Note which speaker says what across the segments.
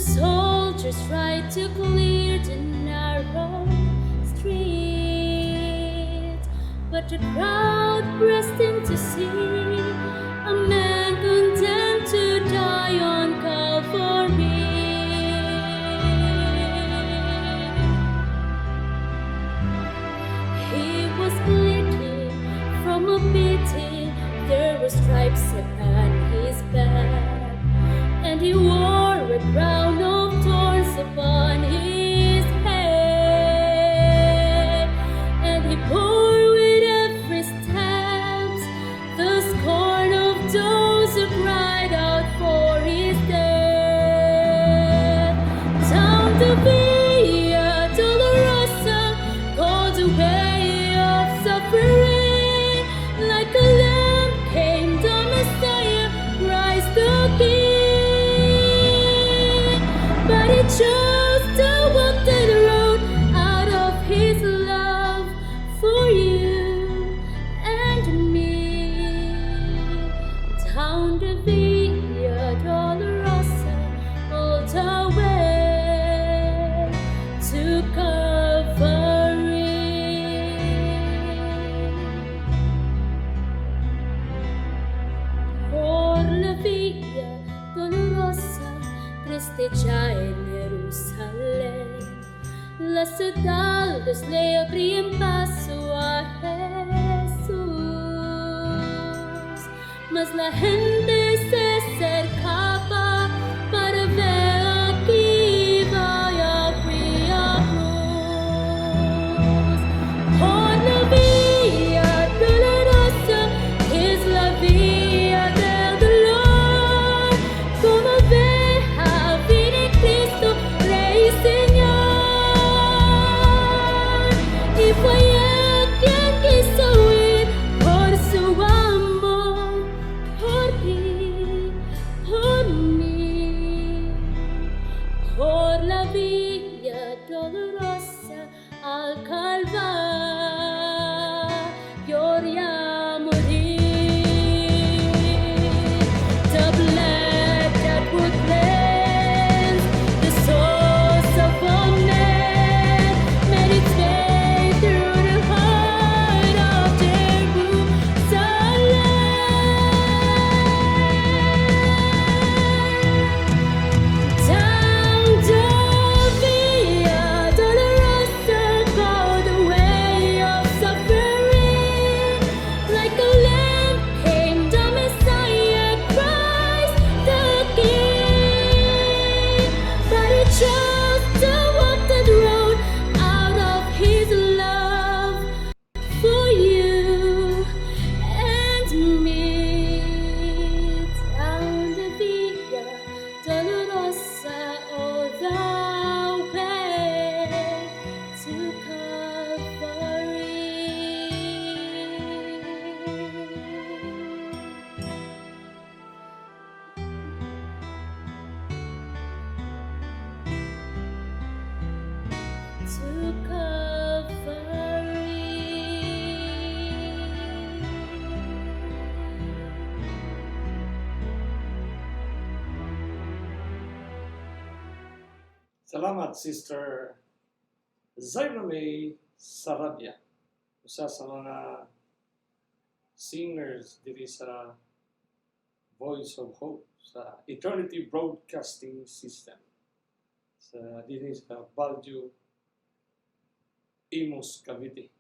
Speaker 1: soldiers tried to clear the narrow street, but the crowd pressed in to see a man condemned to die on Calvary. He was bleeding from a beating, there were stripes upon his back, and he wore a crown of thorns upon his head, and he bore with every step the scorn of those who cried out for his death. Down the Via Dolorosa, called the way of suffering, like a lamb came the Messiah, Christ the King. But he chose to walk the road out of his love for you and me. Down the Via Dolorosa, all the way to Calvary. Por la Via Dolorosa, triste ya en Jerusalén, la ciudad le abrían paso a Jesús, mas la gente se acercaba para ver a quién vaya a cruz. Por la Via Dolorosa es la vía del dolor, como oveja viene Cristo, Rey y Señor, y fue Él quien quiso ir por su amor, por ti, por mí, por la Via Dolorosa al Calvario y a morir. The blood that would cleanse the souls of all men made its way through the heart of Jerusalem. Down the Via Dolorosa, called the way of suffering, like a lamb came the Messiah, Christ the King. But he chose to walk that road out of his love for you and me. Down the Via Dolorosa, all the way to Calvary. To Calvary.
Speaker 2: Salamat, Sister Zainame Sarabia, usa sa mga singers diri sa Voice of Hope sa Eternity Broadcasting System sa diri sa Baldio, Imus, Cavite.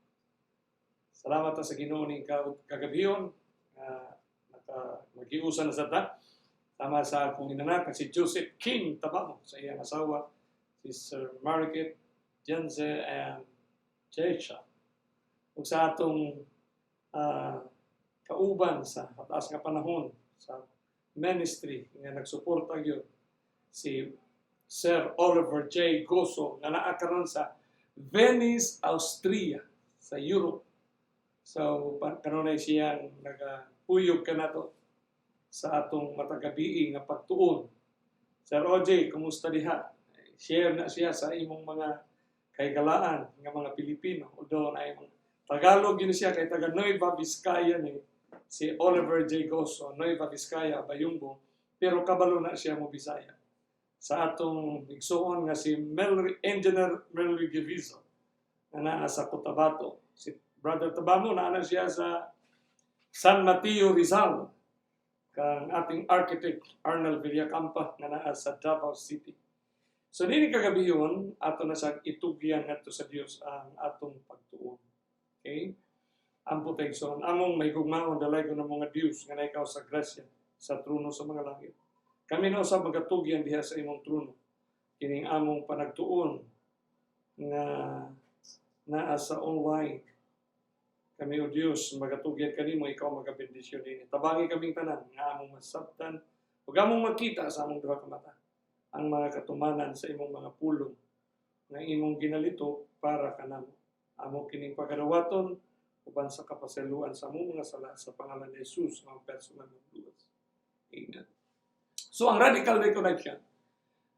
Speaker 2: Salamat sa Ginoo ning kagabiyon mag-iusa na sa ta. Tama sa akong inanak si Joseph King Tabamo sa iyang asawa Sister Margaret Jense and Jesha. Ug sa atong kauban sa pataas nga panahon sa ministry nga nagsuporta gyud si Sir Oliver J. Goso nga naa karon sa Venice, Austria sa Europe. So kanunay siyang nagapuyog kanato sa atong matagabi nga pagtuon. Sir OJ, kumusta diha? Share na siya sa imong mga kaygalaan nga mga Pilipino. Although na imong Tagalog yun siya kay taga Nueva Vizcaya ni si Oliver J. Goso, Nueva Vizcaya, Bayumbo, pero kabalo na siya mo Bisaya. sa atong igsuon nga si Engineer Melry Givizo na naa sa Cotabato. Si Brother Tabamo naa siya sa San Mateo Rizal, kang ating architect Arnold Villacampa nga naa sa Davao City. So nini kagabiyon ato na sa itugyan ngadto sa Dios ang atong pagtuon. Okay? Ang protection among may gugmaon dalay ko ng mga Dios nga naikaw sa grasya sa trono sa mga langit. Kami na usab magatugyan diha sa imong trono. Kining among panagtuon nga naa sa online. Kami o Dios magatugyan kanimo, ikaw magabendisyon ini. Tabangi kaming tanan nga among masabtan ug among makita sa among duha ka mata ang mga katumanan sa imong mga pulong nga imong ginalito para kanamo. Amo kining pagadawaton uban sa kapasaluan sa among mga sala sa pangalan ni Jesus nga personal nga luwas. Amen. So ang radical reconnection,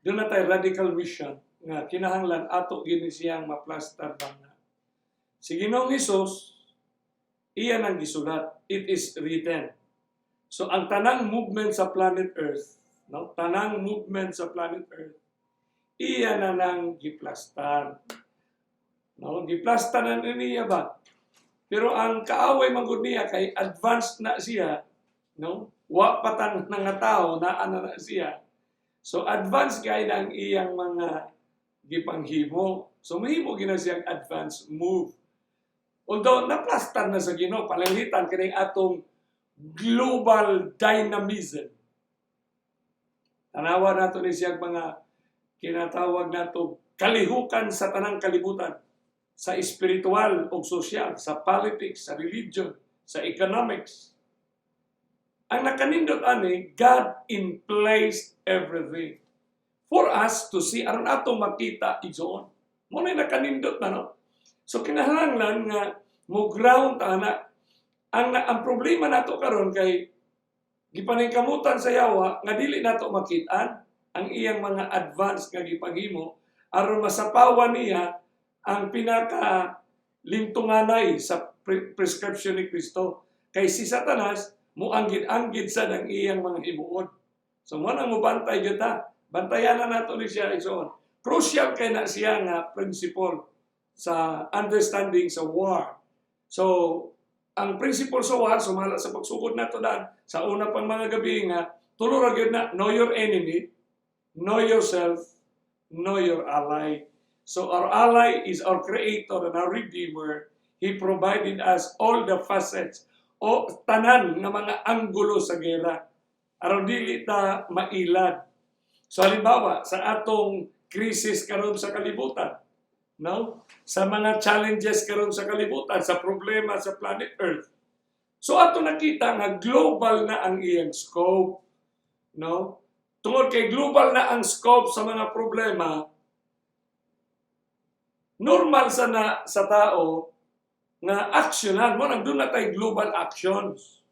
Speaker 2: doon na tayo radical mission nga kinahanglan ato gini siyang maplastar bang si Ginoong Hesus, iyan ang gisulat. It is written. So ang tanang movement sa planet Earth, no? Tanang movement sa planet Earth, iyan na nang giplastar. No? Giplastar na niya ba? Pero ang kaaway manggod niya kay advanced na siya, no? Wa patang nga tao na ana na siya. So advanced kay ang iyang mga gipanghimo. So mahimo gina siyang advanced move. Although naplastar na sa Ginoo, palangitan kining atong global dynamism. Tanawa nato ni siyang mga kinatawag nato kalihukan sa tanang kalibutan, sa spiritual o sosyal, sa politics, sa religion, sa economics. Ang nakanindot ani, God in place everything for us to see, aron ato makita igsoon. Mo na nakanindot na, no? So kinahanglan nga mo ground ana ang problema nato karon kay gipaningkamutan sa yawa nga dili nato makitaan ang iyang mga advanced nga gipanghimo aron masapawan niya ang pinaka lintunganay sa prescription ni Kristo. Kay si Satanas muanggid-anggid sa ang iyang mga himuon. So mo nang mobantay gyud ta. Bantayan na nato ni siya igsoon. Crucial kay na siya nga principle sa understanding sa war. So, ang principle sa war, sumala sa pagsugod nato daan, sa una pang mga gabi nga, tulura gyud na, know your enemy, know yourself, know your ally. So, our ally is our Creator and our Redeemer. He provided us all the facets o tanan nga mga anggulo sa gera. Aron dili ta mailad. So, halimbawa, sa atong krisis karon sa kalibutan, no? Sa mga challenges karon sa kalibutan, sa problema sa planet Earth. So ato nakita nga global na ang iyang scope, no? Tungod kay global na ang scope sa mga problema, normal sa tao nga aksyonan mo nang doon na tay global actions.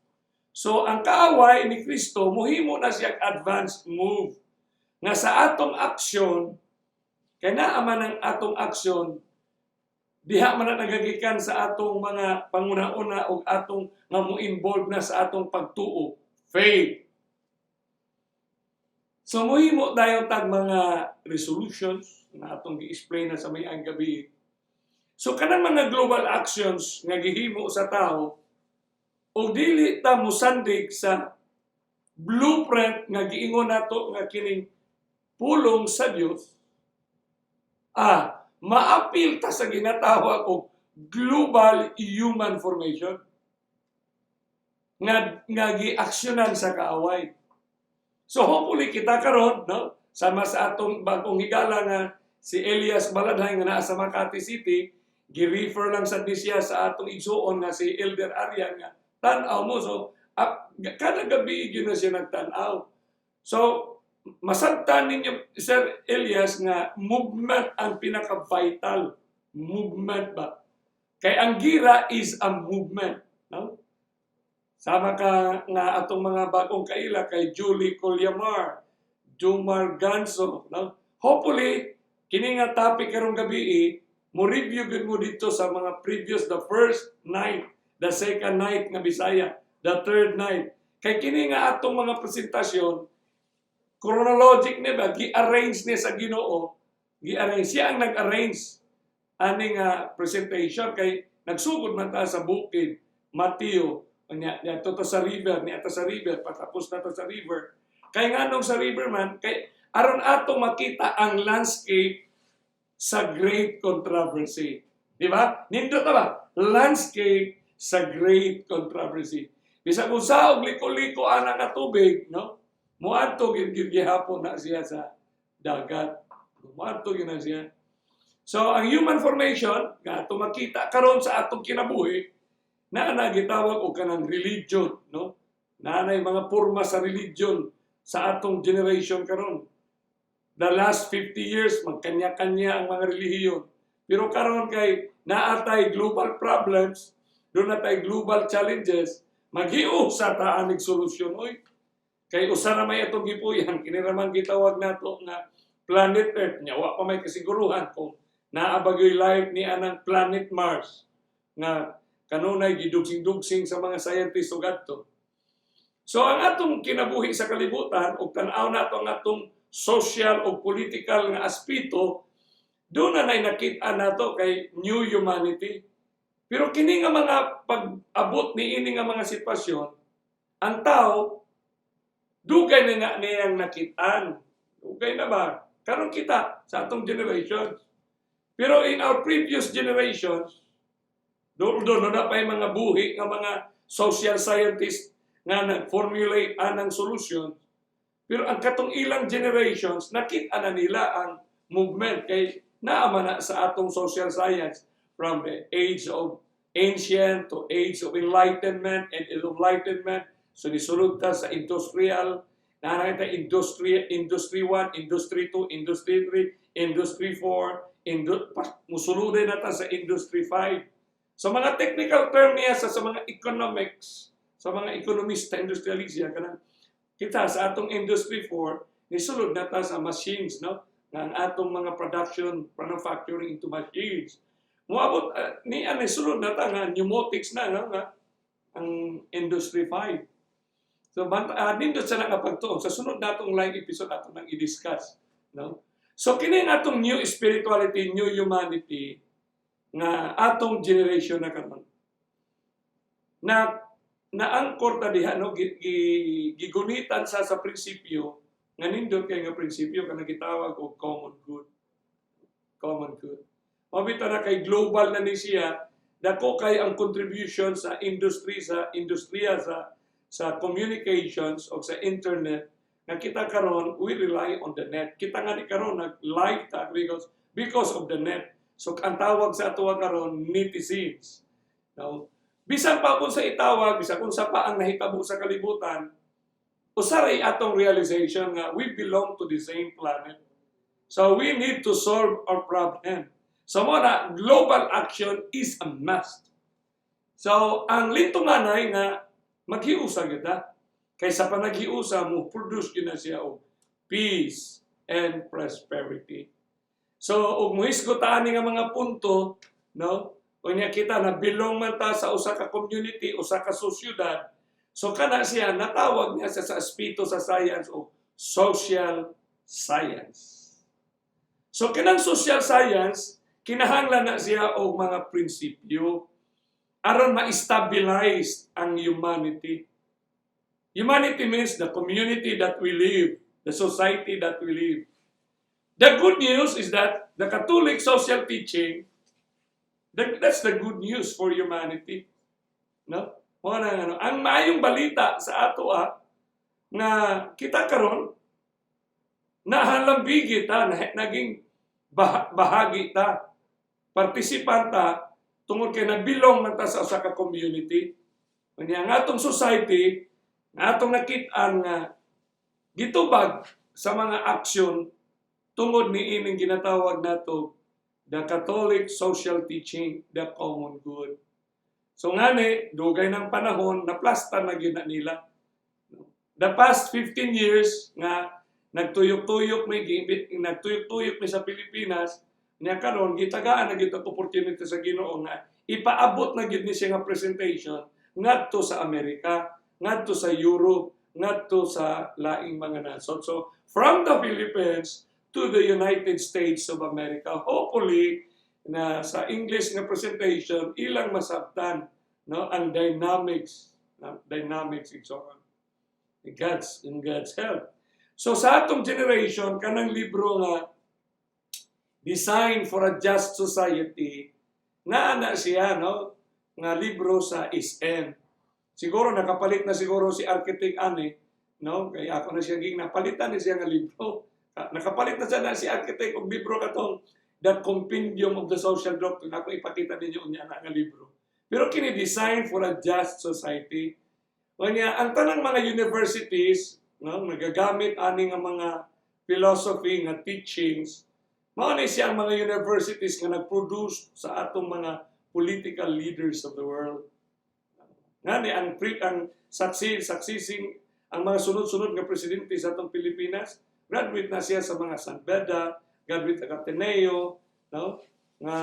Speaker 2: So ang kaaway ni Kristo mohimo na siya advanced move nga sa atong aksyon kaya naaman ang atong aksyon, diha man na nagagikan sa atong mga panguna-una o atong nga mo-involve na sa atong pagtuo, faith. So mohimo tayo tag mga resolutions na atong gi-explain na sa may ang gabi. So kanang mga global actions nga gihimo sa tao, o dili ta mosandig sa blueprint nga giingon nato nga kining pulong sa Dios, maapil ta sa ginatawag og global human formation nga gi-aksyonan sa kaaway. So hopefully kita karon, no, sama sa atong bagong higala nga si Elias Baladhay nga naa sa Makati City, gi-refer lang sa siya sa atong igsuon nga si Elder Arian nga tan-aw mo. So kada gabi gyud na siya nagtan-aw. So masabtan ninyo, Sir Elias, nga movement ang pinaka-vital. Movement ba? Kay ang gira is a movement. No? Sama ka nga atong mga bagong kaila kay Julie Colyamar, Jomar Ganso. No? Hopefully, kini nga topic karong gabi, mo review gud mo dito sa mga previous, the first night, the second night nga Bisaya, the third night. Kay kini nga atong mga presentasyon, chronologic niya ba, gi-arrange niya sa Ginoo, gi-arrange. Siya ang nag-arrange aning presentation kay nagsugod man ta sa bukid, Mateo, niya to sa river, patapos na to sa river. Kay nganong sa river man, kay aron ato makita ang landscape sa great controversy. Di ba? Nindot na ba? Landscape sa great controversy. Bisag usa og liko-liko ana nga tubig, no? Muadto gihapon na siya sa dagat. Muadto na siya. So ang human formation nga ato makita karon sa atong kinabuhi na gitawag og kanang religion, no? Naanay mga porma sa religion sa atong generation karon. The last 50 years magkanya-kanya ang mga relihiyon. Pero karon kay naatay global problems, doon natay global challenges, maghiu sa taanig solusyon oy. Kay usa na may atong gipuyan, kiniraman gitawag nato nga planet Earth. Nya wa pa may kasiguruhan kung naabagyoy life ni anang planet Mars nga kanunay gidugsing-dugsing sa mga scientists ug adto. So ang atong kinabuhi sa kalibutan ug tan-aw nato ang atong social o political nga aspeto, doon na nakita nato kay new humanity. Pero kini nga mga pag-abot ni ini nga mga sitwasyon, ang tao dugay na nga niyang nakitaan. Dugay na ba? Karon kita sa atong generation. Pero in our previous generations, doon na pa yung mga buhi nga mga social scientists nga nag-formulate anang solusyon. Pero ang katong ilang generations, nakita na nila ang movement kay naama na sa atong social science from the age of ancient to age of enlightenment and enlightenment. So nisulod ta sa industrial, nakakita industry 1, industry 2, industry 3, industry 4, musuludin na ta sa industry 5. So mga technical term niya sa mga economics, sa mga ekonomista, industrialista, kanang kita sa atong industry 4, nisulod na ta sa machines, no? Nga ang atong mga production, manufacturing into machines. Muabot, nisulod na ta nga pneumatics na, no? Nga, ang industry 5. So, nindot sa nakapagtuon. Sa sunod natong live episode nato nang i-discuss. No? So, kini atong new spirituality, new humanity, nga atong generation na karon. Na-angkor ta diha, no? Gigunitan sa prinsipyo, nga nindot kay nga prinsipyo, ka nagitawag o common good. Common good. Mabita na kay global na ni siya, dako kay ang contribution sa industry, sa industriya, sa communications o sa internet, na kita karon we rely on the net. Kita nga ni karon nag-live ta because of the net. So ang tawag sa ato karon netizens. No? Bisan pa kung sa itawag, bisan kung sa pa ang nahitabo sa kalibutan, usaray atong realization nga we belong to the same planet. So we need to solve our problem. So muna, global action is a must. So ang lintunganay nga maghiusa kita. Kaysa pa naghiusa mo, produce yun na siya o peace and prosperity. So, ug muhisgotaan nga mga punto, no? O niya kita na belong man ta sa usa ka community, usa ka sosyudad. So, kana siya, natawag niya sa espiritu sa science o social science. So, kinang social science, kinahanglan na siya o mga prinsipyo aron ma-stabilize ang humanity. Humanity means the community that we live, the society that we live. The good news is that the Catholic social teaching, that's the good news for humanity. No? Ang maayong balita sa ato na kita karon nahalambigi ta, naging bahagi ta, participant ta, tungod kay nabilong man ta sa usa ka community. Unya nga atong society, nga atong nakit-an nga gitubag sa mga aksyon tungod ni ining ginatawag nato the Catholic social teaching, the common good. So ngani, dugay ng panahon naplasta na gyud na nila. The past 15 years nga nagtuyok-tuyok may sa Pilipinas. Niya karon gitagaan na gyud ang opportunity sa Ginoo nga ipaabot na gyud ni siya nga presentation ngadto sa Amerika, ngadto sa Europe, ngadto sa laing mga nasod. So from the Philippines to the United States of America. Hopefully, na sa English nga presentation, ilang masabtan, no, ang dynamics, dynamics and so on. In God's help. So sa atong generation, kanang libro nga Design for a Just Society, na siya, no, nga libro sa SM. Siguro nakapalit na siguro si Architect Ani, no, kaya ako na siya napalitan ni siya nga libro. Nakapalit na siya na si Architect og libro katong The Compendium of the Social Doctrine. Ako ipakita ninyo niya na nga libro. Pero kini Design for a Just Society. Kanya ang tanang mga universities, no, nagagamit ani nga mga philosophy nga teachings, mao ni siya ang mga universities nga nag-produce sa atong mga political leaders of the world. Ngani ang succeeding ang mga sunod-sunod nga presidente sa atong Pilipinas, graduate na siya sa mga San Beda, graduate ng Ateneo, no? Nga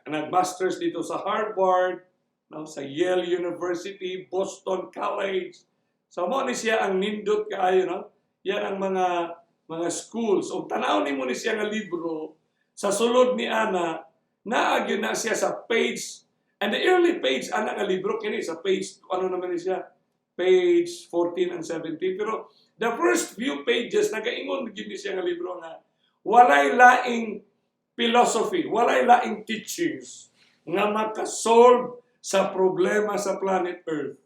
Speaker 2: nag-masters dito sa Harvard, no? Sa Yale University, Boston College. So mo ni siya ang nindot kaayo, no? Yan ang mga schools. O tanaw nimo ni siya nga libro sa sulod ni Ana, naagyo na siya sa page, and the early page ana nga libro kini sa page ano naman ni siya, page 14 and 17. Pero the first few pages nagaingon gid ni siya nga libro nga walay laing philosophy, walay laing teachings nga makasolve sa problema sa planet Earth.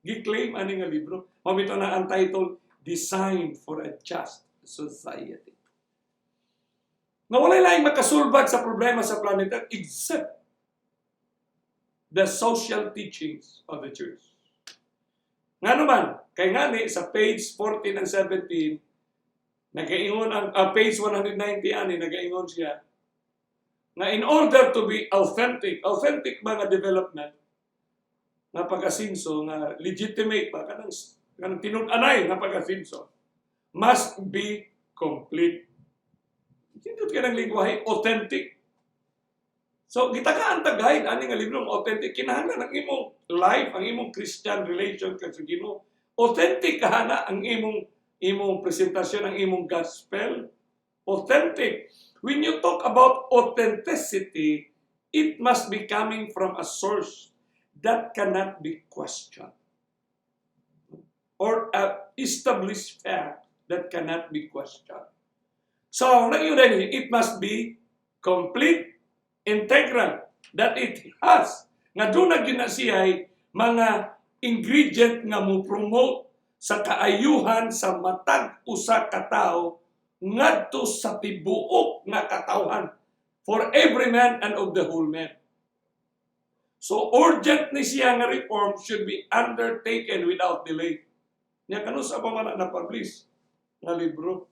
Speaker 2: Gi-claim ani nga libro. Mabito na ang title, Design for a Just Society. Nga walay laing makasulbad sa problema sa planet Earth except the social teachings of the church. Nga naman, kay ngani sa page 14 and 17, nagaingon ang page 190 ani nagaingon siya na in order to be authentic mga development nga pag-asinso nga legitimate ba kanang tinud-anay nga pag-asinso must be complete. Sindot ka ng lingwahe, authentic. So, gitakaan tagahin, ani nga librong authentic, kinahanglan ang imong life, ang imong Christian relation ka sa Ginoo. Authentic kahana ang imong presentasyon, ang imong gospel. Authentic. When you talk about authenticity, it must be coming from a source that cannot be questioned. Or an established fact that cannot be questioned. So, it must be complete, integral, that it has. Nga doon na ginasiyay mga ingredient nga mo promote sa kaayuhan sa matag usa ka tawo ngadto sa tibuok nga katawhan for every man and of the whole man. So urgent ni siya nga reform should be undertaken without delay. Nya kanu sa pa man na-publish nga libro.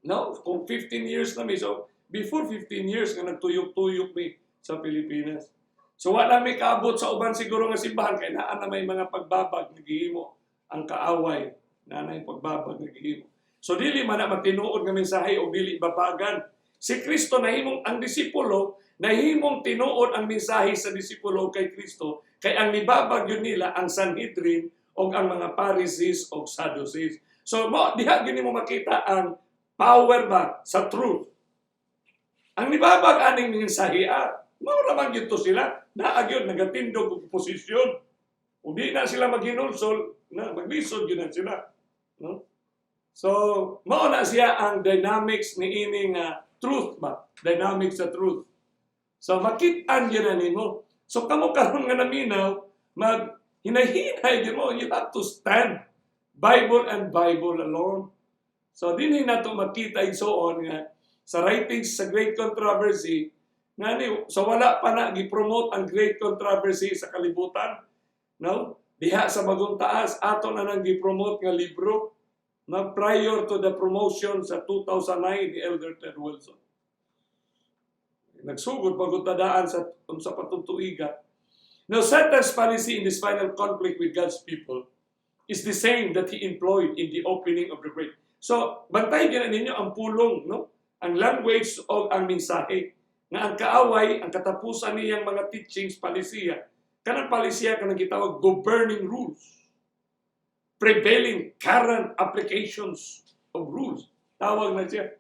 Speaker 2: No, kung 15 years na mi, so before 15 years nga nagtuyok-tuyok mi sa Pilipinas. So wala may kaabot sa uban siguro nga simbahan kay naa na may mga pagbabag nagihimo ang kaaway na may pagbabag nagihimo. So dili man na matinuod nga mensahe o dili babagan. Si Kristo nahimong ang disipulo, nahimong tinuod ang mensahe sa disipulo kay Kristo kay ang nibabag yun nila ang Sanhedrin o ang mga Pharisees o Sadducees. So diha gini mo makita ang power ba sa truth. Ang nibabag aning mensahe mao lamang gito sila naagyon nagatindog og posisyon. Ug di na sila maghinulsol na maglisod gyud na sila, no? So mao na siya ang dynamics ni ining truth ba? Dynamics sa truth. So makit-an gyud na nimo. So kamo karon nga naminaw mag hinahinay gyud mo, you have to stand Bible and Bible alone. So dinhi nato makita igsoon nga sa writings sa Great Controversy ngani so wala pa na gi-promote ang Great Controversy sa kalibutan, no? Diha sa bagong taas ato na nang gi-promote nga libro na prior to the promotion sa 2009 ni Elder Ted Wilson. Nagsugod pagutadaan sa patungtuiga. Now Satan's policy in this final conflict with God's people is the same that he employed in the opening of the great. So bantay gyud ninyo ang pulong, no? Ang language o ang mensahe nga ang kaaway, ang katapusan niyang mga teachings, palisiya. Kanang palisiya kanang gitawag governing rules, prevailing current applications of rules. Tawag na siya.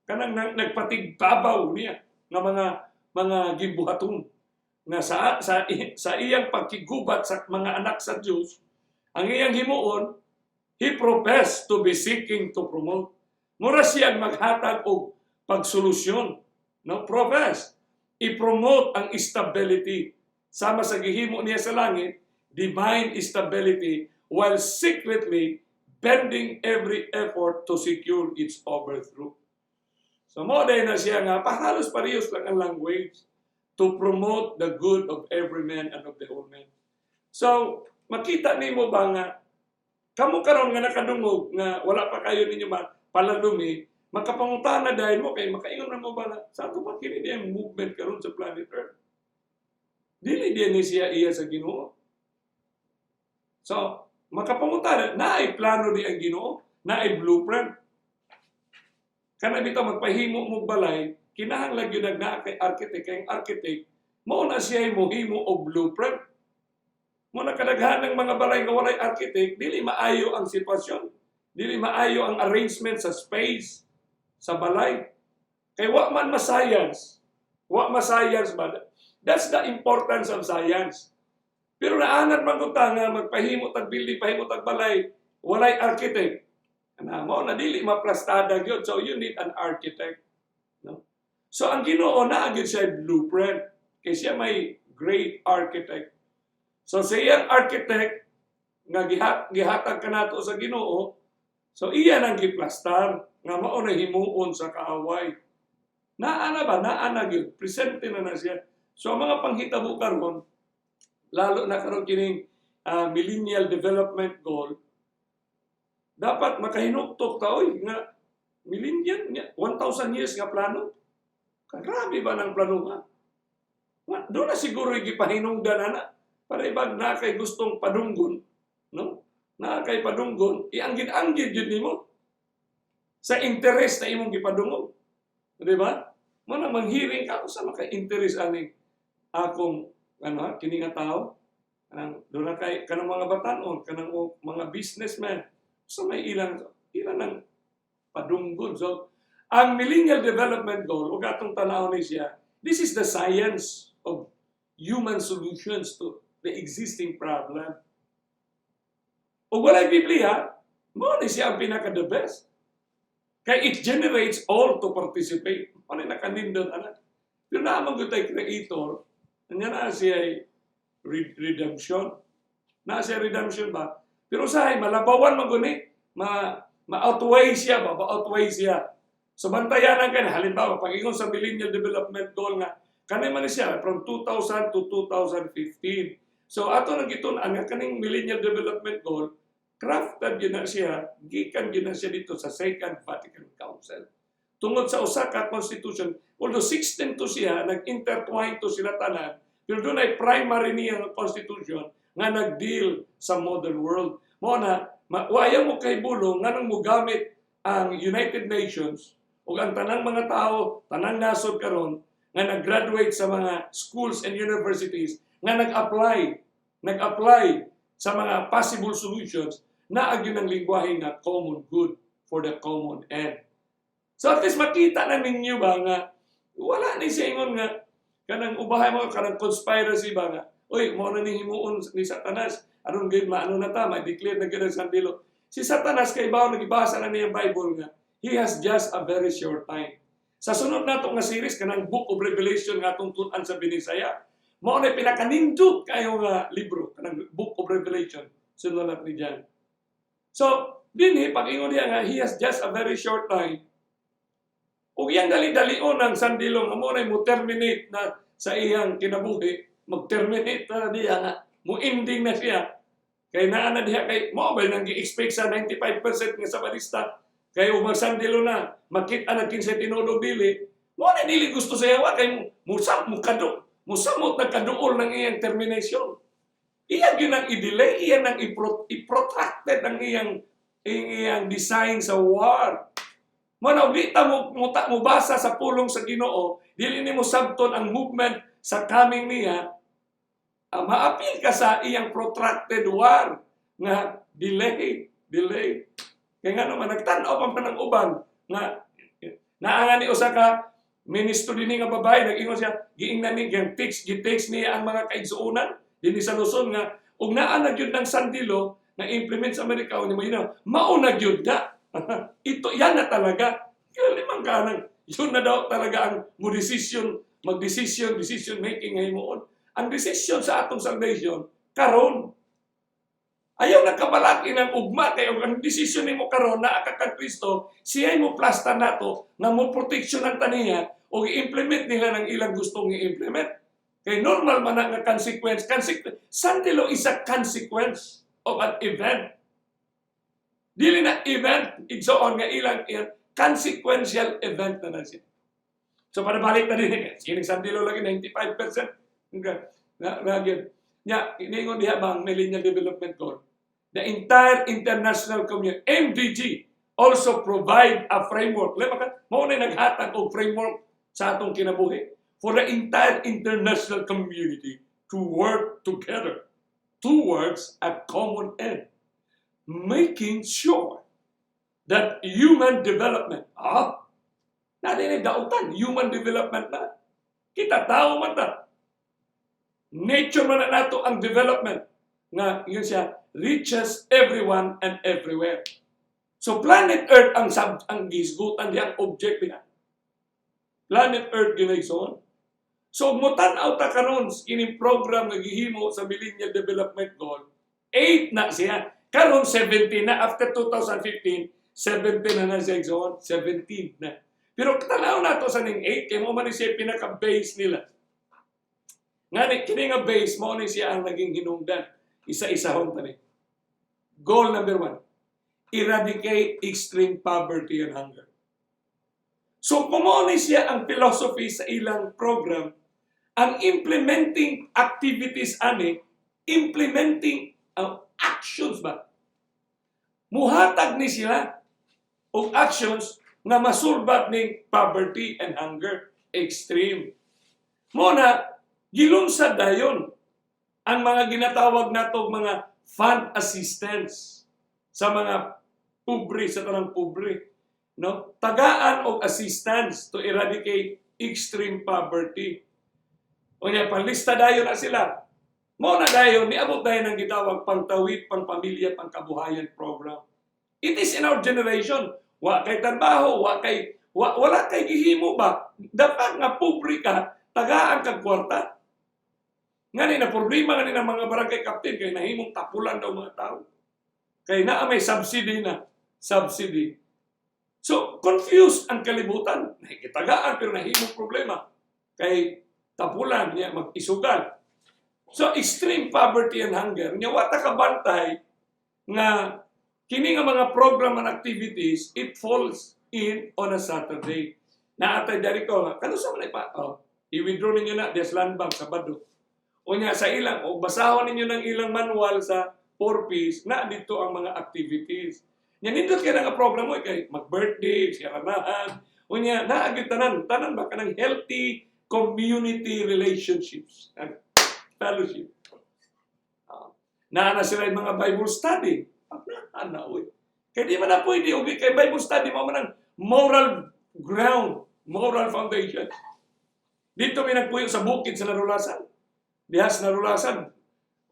Speaker 2: Kanang nagpatigbabaw niya ng mga gibuhaton na sa iyang pagkigubat sa mga anak sa Diyos, ang iyang himuon, he professed to be seeking to promote. Mura siyang maghatag og pagsolusyon. No? Profess. I-promote ang stability. Sama sa gihimo niya sa langit, divine stability, while secretly bending every effort to secure its overthrow. So mo day na siya nga, halos parehas lang ang language to promote the good of every man and of the whole man. So, makita nimo ba nga, kamo karon nga nakadungog, nga wala pa kayo ninyo palalumi, makapangutana dahil mo, kay makaingon na mo ba na, sa ito ba kini niya movement karon sa planet Earth? Dili din ni siya iya sa Ginoo. So, makapangutana, na ay plano di ang Ginoo, na ay blueprint. Kana bitaw magpahimo mo balay, kinahanglan gyud na kay architect, kay architect mao na siya mohimo og blueprint. Mo na kadaghan ng mga balay nga walay architect, dili maayo ang sitwasyon, dili maayo ang arrangement sa space sa balay. Kay wa man ma-science ba? That's the importance of science. Pero naanad man gud nga magpahimo tag building, pahimo tag balay, walay architect. Ana mo na dili maplastada gyud, so you need an architect, no? So ang Ginoo na gyud siya blueprint, kay siya may great architect. So siyang architect nga gihatag kanato sa Ginoo, so iya nang giplastar nga mao na himuon sa kaaway. Naana gyud, presente na siya. So ang mga panghitabo karon, lalo na karon kining Millennial Development Goal, dapat makahinuktok ta oy nga millennial 1,000 years nga plano. Grabe ba ng plano nga? Doon na siguro gipahinungdan ana para ibag na kay gustong padunggon, no? Na kay padunggon, ianggid-anggid jud nimo sa interest na imong gipadungog. Di ba? Mo na manghiring ka sa maka-interest aning akong kini nga tao, kanang doon na kay kanang mga batan-on, kanang mga businessmen. So may ilan ang padunggon. So, ang Millennial Development Goal, o gatong tanaw ni siya, this is the science of human solutions to the existing problem. O walay Biblia, mo ni siya ang pinaka-the best. Kaya it generates all to participate. Ano yung nakanindon, anak? Pero naman ko tayo creator, na siya redemption. Na siya redemption ba? Pero sahay, malabawan maguni, ma-outweigh siya ba? Ma-outweigh siya. So, bantayanan ka na. Halimbawa, pag-ingon sa Millennial Development Goal nga, kanay man siya from 2000 to 2015. So, ato nang gitunan nga kaning Millennial Development Goal, crafted yun na siya, gikan yun na siya dito sa Second Vatican Council. Tungod sa usa ka constitution, although 16 to siya, nag-intertwine to sila tanan, pero doon ay primary niya ng constitution nga nag-deal sa modern world. Mo na, waya mo kay bulong nga nang mugamit ang United Nations o ang tanang mga tao, tanang nasod karon nga nag-graduate sa mga schools and universities nga nag-apply sa mga possible solutions na agyun ang lingwahe nga common good for the common end. So at least makita na ninyo ba nga wala ni siya ingon nga kanang ubahay mo kanang conspiracy ba nga oy mo na ning himuon ni Satanas aron gid maano na ta ma-declare na gid sa dilo. Si Satanas kay bawo nagibasa na niya Bible nga he has just a very short time. Sa sunod nato nga series kanang Book of Revelation nga atong tun-an sa Binisaya, mao na pinakanindot kayo nga libro kanang Book of Revelation sinulat ni John. So dinhi pag-ingon niya nga he has just a very short time. Ug iyang dali-dalion ang sandilong amo na mo terminate na sa iyang kinabuhi, mag-terminate na diya nga mo ending na siya. Kay naa na diha kay mo ba nang gi-expect sa 95% nga Sabbathista kay ug magsandilo na makita na kinsay tinuod dili mo na dili gusto sa yawa kay musamot na kaduol ng iyang termination. Iya gyud ang i-delay, iya nang i-protracted ang iyang design sa war. Muna, ulita mo basa sa pulong sa Ginoo, dili nimo sabton ang movement sa coming niya, maapil ka sa iyang protracted war nga delay. Kaya nga naman, nagtanaw pa man ng uban na naangani usa ka ministro din nga babae, nag-ingon siya, giingnan ni, gitext niya ang mga kaigsuunan, din sa Luzon nga, ug naa na gyud ng sandilo na implement sa Amerika, o mauna gyud na. Ito, yan na talaga. Kaya limang kanang, yun na daw talaga ang decision making ngayon mo. Ang decision sa atong salvation, karon. Ayaw nagkabalaki ng ugma kayo ang desisyon nimo karon na kag Kristo, siya mo plasta nato na mo protection ng taniya o i-implement nila ng ilang gustong i-implement. Kay normal man nga consequence. Sandilo is a consequence of an event. Dili na event, igsoon nga ilang consequential event na siya. So panabalik na din, sining sandilo lagi 95%. Iningon diha bang Millennial Development Goal. The entire international community, MDG, also provide a framework. Mao na naghatag og framework sa atong kinabuhi for the entire international community to work together towards a common end, making sure that human development, na din dautan, human development na. Kita tao man ta. Nature man na nato ang development nga yun siya reaches everyone and everywhere. So planet Earth ang gisgutan diya, ang object niya. Planet Earth ginaison. So mutan-aw ta karon kining program nga gihimo sa Millennial Development Goal, 8 na siya. Karon 17 na after 2015, 17 na siya zone, 17 na. Pero tanaw nato sa ning 8 kay mo man siya pinaka-base nila. Nga kini nga base mo ni siya ang naging hinungdan. Isa-isahon tani. Goal number 1, eradicate extreme poverty and hunger. So pumuni siya ang philosophy sa ilang program, ang implementing activities ani, implementing actions ba? Muhatag ni sila og actions nga masulbat ning poverty and hunger extreme. Muna gilunsad dayon ang mga ginatawag natong mga fund assistance sa mga pobre, sa tanang pobre, no? Tagaan og assistance to eradicate extreme poverty. O niya, panlista dayon na sila. Mo na dayon, niabot dayon ang gitawag pangtawid, pangpamilya, pangkabuhayan program. It is in our generation. Wa kay trabaho, wala kay gihimo ba? Dapat nga pobre ka, tagaan kag kwarta. Nga na problema nga ng mga barangay captain kay nahimong tapulan daw mga tao. Kay naa may subsidy na. Subsidy. So, confused ang kalibutan. Nakikitagaan pero nahimong problema. Kay tapulan niya mag-isugal. So, extreme poverty and hunger. Nya wata ka bantay nga kini nga mga program and activities, it falls in on a Saturday. Naatay dari ko, kano sa man pa? I-withdraw ninyo na des land bank sa Bado. O niya sa ilang, o basahon ninyo ng ilang manual sa 4Ps, na dito ang mga activities. Yan nito kaya nga program mo, kay mag-birthday, siyaranahan. O niya, naagit tanan ba ka ng healthy community relationships. Fellowship. Na sila yung mga Bible study. Kaya di man na pwede, okay, kay Bible study mo man ang moral ground, moral foundation. Dito may nagpuyo sa bukid sa Narulasan. Dihas Narulasan.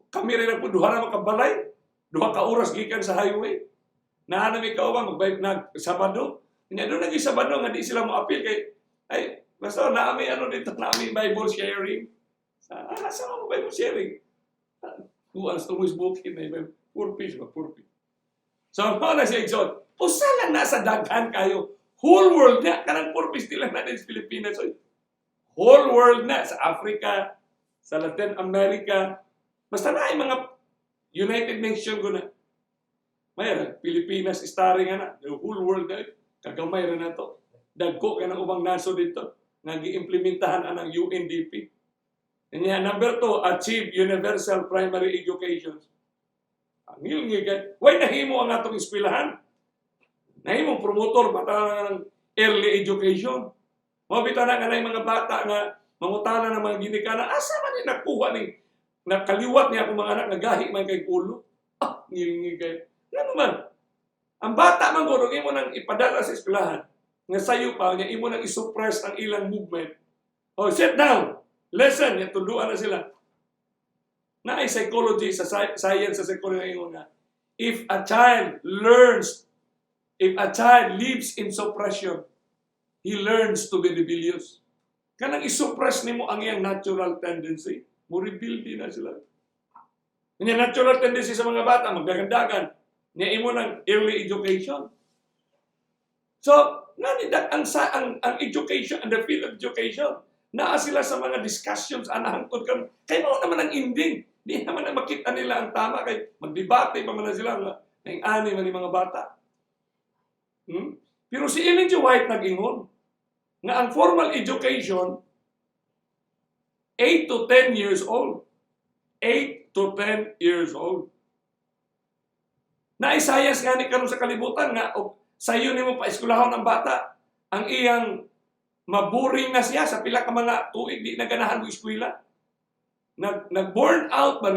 Speaker 2: Kami rin po, duha na makabalay. Duha ka oras gikan sa highway. Nahanami ka ba, Sabado. Kanya doon naging Sabado, nga di sila mo-appeal kay, ay, basta naami dito, naami Bible sharing. Saan mo Bible sharing? Who wants to lose bukid na yung purpose ba? Purpose. So, ano na siya, John? Usa lang nasa daghan kayo. Whole world na. Kanang purpose nila natin sa Pilipinas. Whole world na. Sa Africa, sa Latin America. Basta na yung mga United Nations ko na. Mayroon, Pilipinas, starring na. The whole world na. Kagamay rin na to. Dagko ka ng ubang naso dito. Nag-iimplementahan ang UNDP. And yan, number 2, achieve universal primary education. Ang ngilngigan, why nahimo ang atong eskwelahan? Nahimong promotor pata ng early education. Mabita na nga na yung mga bata nga mangutana ng mga ginikanan, asa man yung nakuha ni nakaliwat niya akong mga anak nagahi man kay pulo. Ngilngigan. Ano man? Ang bata man guro imo nang ipadala sa eskwelahan, nga sayo pa nga imo nang isuppress ang ilang movement. Oh, sit down. Listen, ya tuluan na sila. Na ay psychology sa science sa psychology nga if a child lives in suppression, he learns to be rebellious. Kanang isuppress nimo ang iyang natural tendency, mo rebel din na sila. Ang natural tendency sa mga bata magdagandagan, niya imo ng early education. So, ang education, and the field of education, naa sila sa mga discussions, anahangkod kami. Kaya mo naman ang ending. Di naman na makita nila ang tama. Kaya magdebate pa man na sila ng ani man mga bata. Pero si Ellen G. White nag-ingon nga ang formal education 8 to 10 years old. 8 to 10 years old. Naisayas nga ni karon sa kalibutan nga sayo nimo pa eskwelahon ng bata ang iyang maburing na siya sa pila ka mga tuig di na ganahan mo eskwela. Nag-burn out ba?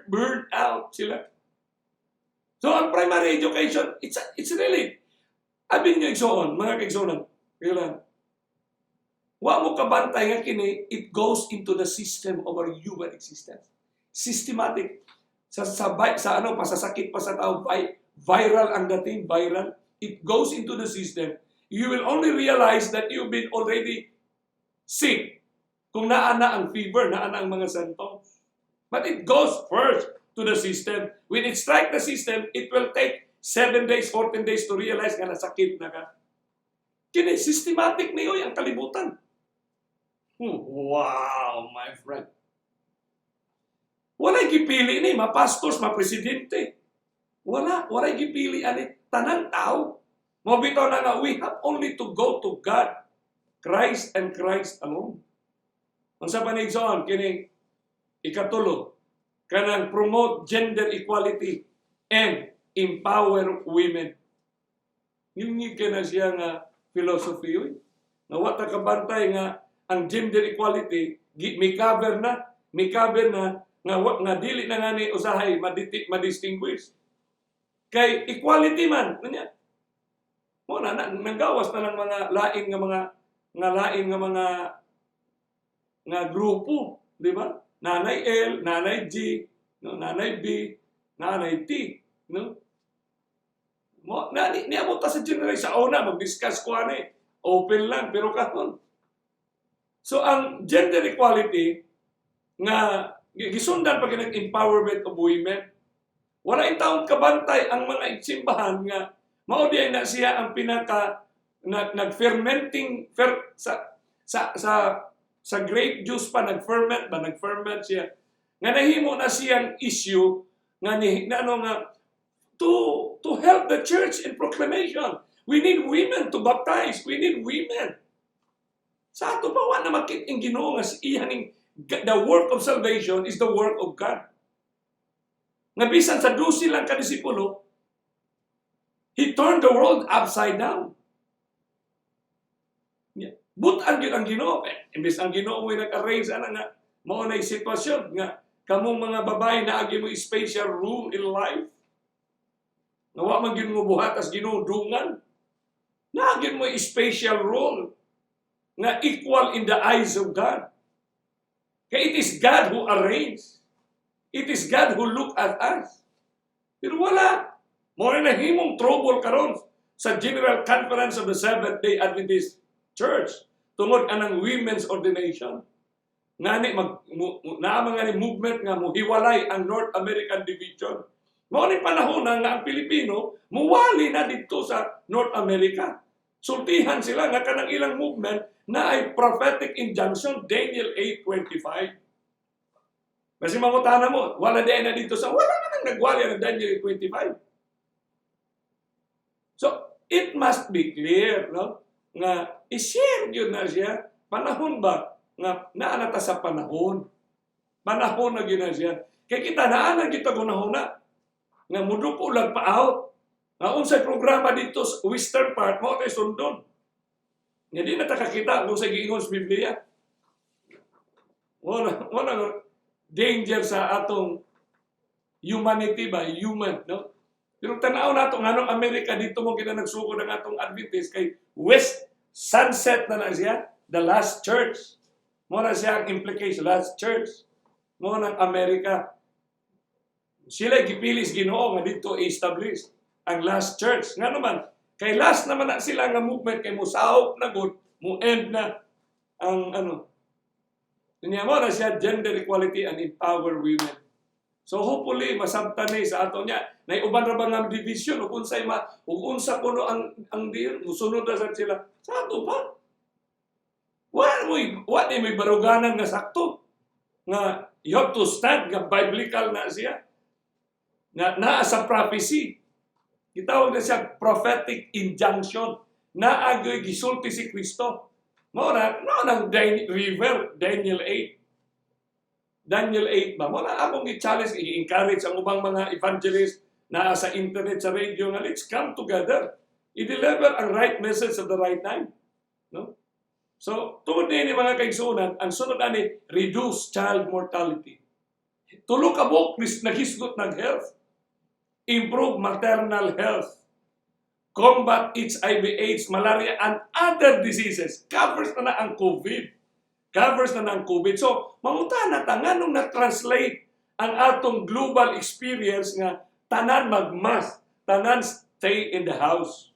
Speaker 2: Burn out sila. So, ang primary education, it's really, abin nyo igsoon, mga kaigsoon, kailan? Wa mo kabantay nga kini, it goes into the system of our human existence. Systematic. Pasasakit pa sa tao, viral ang dating, viral. It goes into the system. You will only realize that you've been already sick kung naana ang fever, naana ang mga symptoms. But it goes first to the system. When it strikes the system, it will take 7 days, 14 days to realize nga nasakit na ka. Kini, systematic na yun ang kalibutan. Wow, my friend. Wala'y gipili ni, mapastors, mapresidente. Wala'y gipili ani, tanang tao. Mabitaw na nga, we have only to go to God, Christ and Christ alone. Ang sa panigsoon, kini ikatulo, kanang promote gender equality and empower women. Yung ka na siya nga philosophy yun. Na wata kabantay nga ang gender equality, may cover na nga dili na nga ni usahay madistinguish. Kay equality man, kanya. Mo na nanggawas na ng mga lain nga grupo, di ba? Nanay L, Nanay G, no? Nanay B, Nanay T, no? Niabot ta sa generation, sa una, mag-discuss ko open lang, pero kahon. So, ang gender equality, nga, gisundan pag nag-empowerment of women, wala yung taong kabantay ang mga simbahan nga, maudiyay na siya ang pinaka, nag-fermenting, sa grape juice pa, nag-ferment siya. Nga nahimo na siyang issue, to help the church in proclamation. We need women to baptize. We need women. Sa ato pa, wala na makiting Ginoo nga the work of salvation is the work of God. Nga bisan sa 12 lang kadisipulo, He turned the world upside down. Butan yun ang Ginoo. Imbis ang Ginoo mo'y nag-arrange nga maunay sitwasyon nga kamong mga babae na agi mo special rule in life. Nawa man gyud mo buhat as ginudungan. Naagin mo special role nga equal in the eyes of God. Kaya it is God who arranged. It is God who look at us. Pero wala. More na himong trouble karon sa General Conference of the Seventh-day Adventist Church tungod anang women's ordination. Ngani naamang nga ni movement nga muhiwalay ang North American Division. Mao ni panahon nga ang Pilipino muwali na dito sa North America. Sultihan sila nga kanang ilang movement na ay prophetic injunction, Daniel 8:25. Kasi mangutana mo, wala din na dito wala na nagwali ng Daniel 8:25. So, it must be clear, no? Nga i-share yun na siya. Panahon ba? Nga naanata sa panahon. Panahon na yun na siya. Kaya kita naanan kita gunahuna. Nga muduko lang pa out. Nga unsay programa dito sa western part, mo tayo sundon. Nga di na takakita kung sa giingon sa Biblia. Wala danger sa atong humanity ba? Human, no? Pero tanaw nato nganong Amerika dito mo ginanagsugod ang atong Adventist kay West Sunset na siya, the last church. Mo na siya ang implication, last church. Mo ng Amerika. Sila gipilis Ginoo nga dito i-establish ang last church. Nga naman, kay last naman na sila nga movement kay musahop na good, mo end na ang niya mo na siya gender equality and empower women. So hopefully masabtan ni sa ato niya na uban ra ba nga division ug unsay ug unsa kuno ang deal musunod na sa sila. Sa ato pa. What may baruganan nga sakto nga you have to stand nga biblical na siya. Naa sa prophecy. Gitawag na siya prophetic injunction. Naagoy gisulti si Kristo. Mora, nang river, Daniel 8. Daniel 8 ba? Mora, akong i-challenge, i-encourage ang ubang mga evangelist na sa internet, sa radio, nga let's come together. I-deliver ang right message at the right time. No? So, tungod ni mga kaigsunan, ang sunod ani, reduce child mortality. Tulo ka buk, nagisgot ng health. Improve maternal health. Combat HIV/AIDS, malaria, and other diseases. Covers na ang COVID. Covers na ang COVID. So, manguta na tanganong na-translate ang atong global experience nga tanan mag-mask, tanan stay in the house.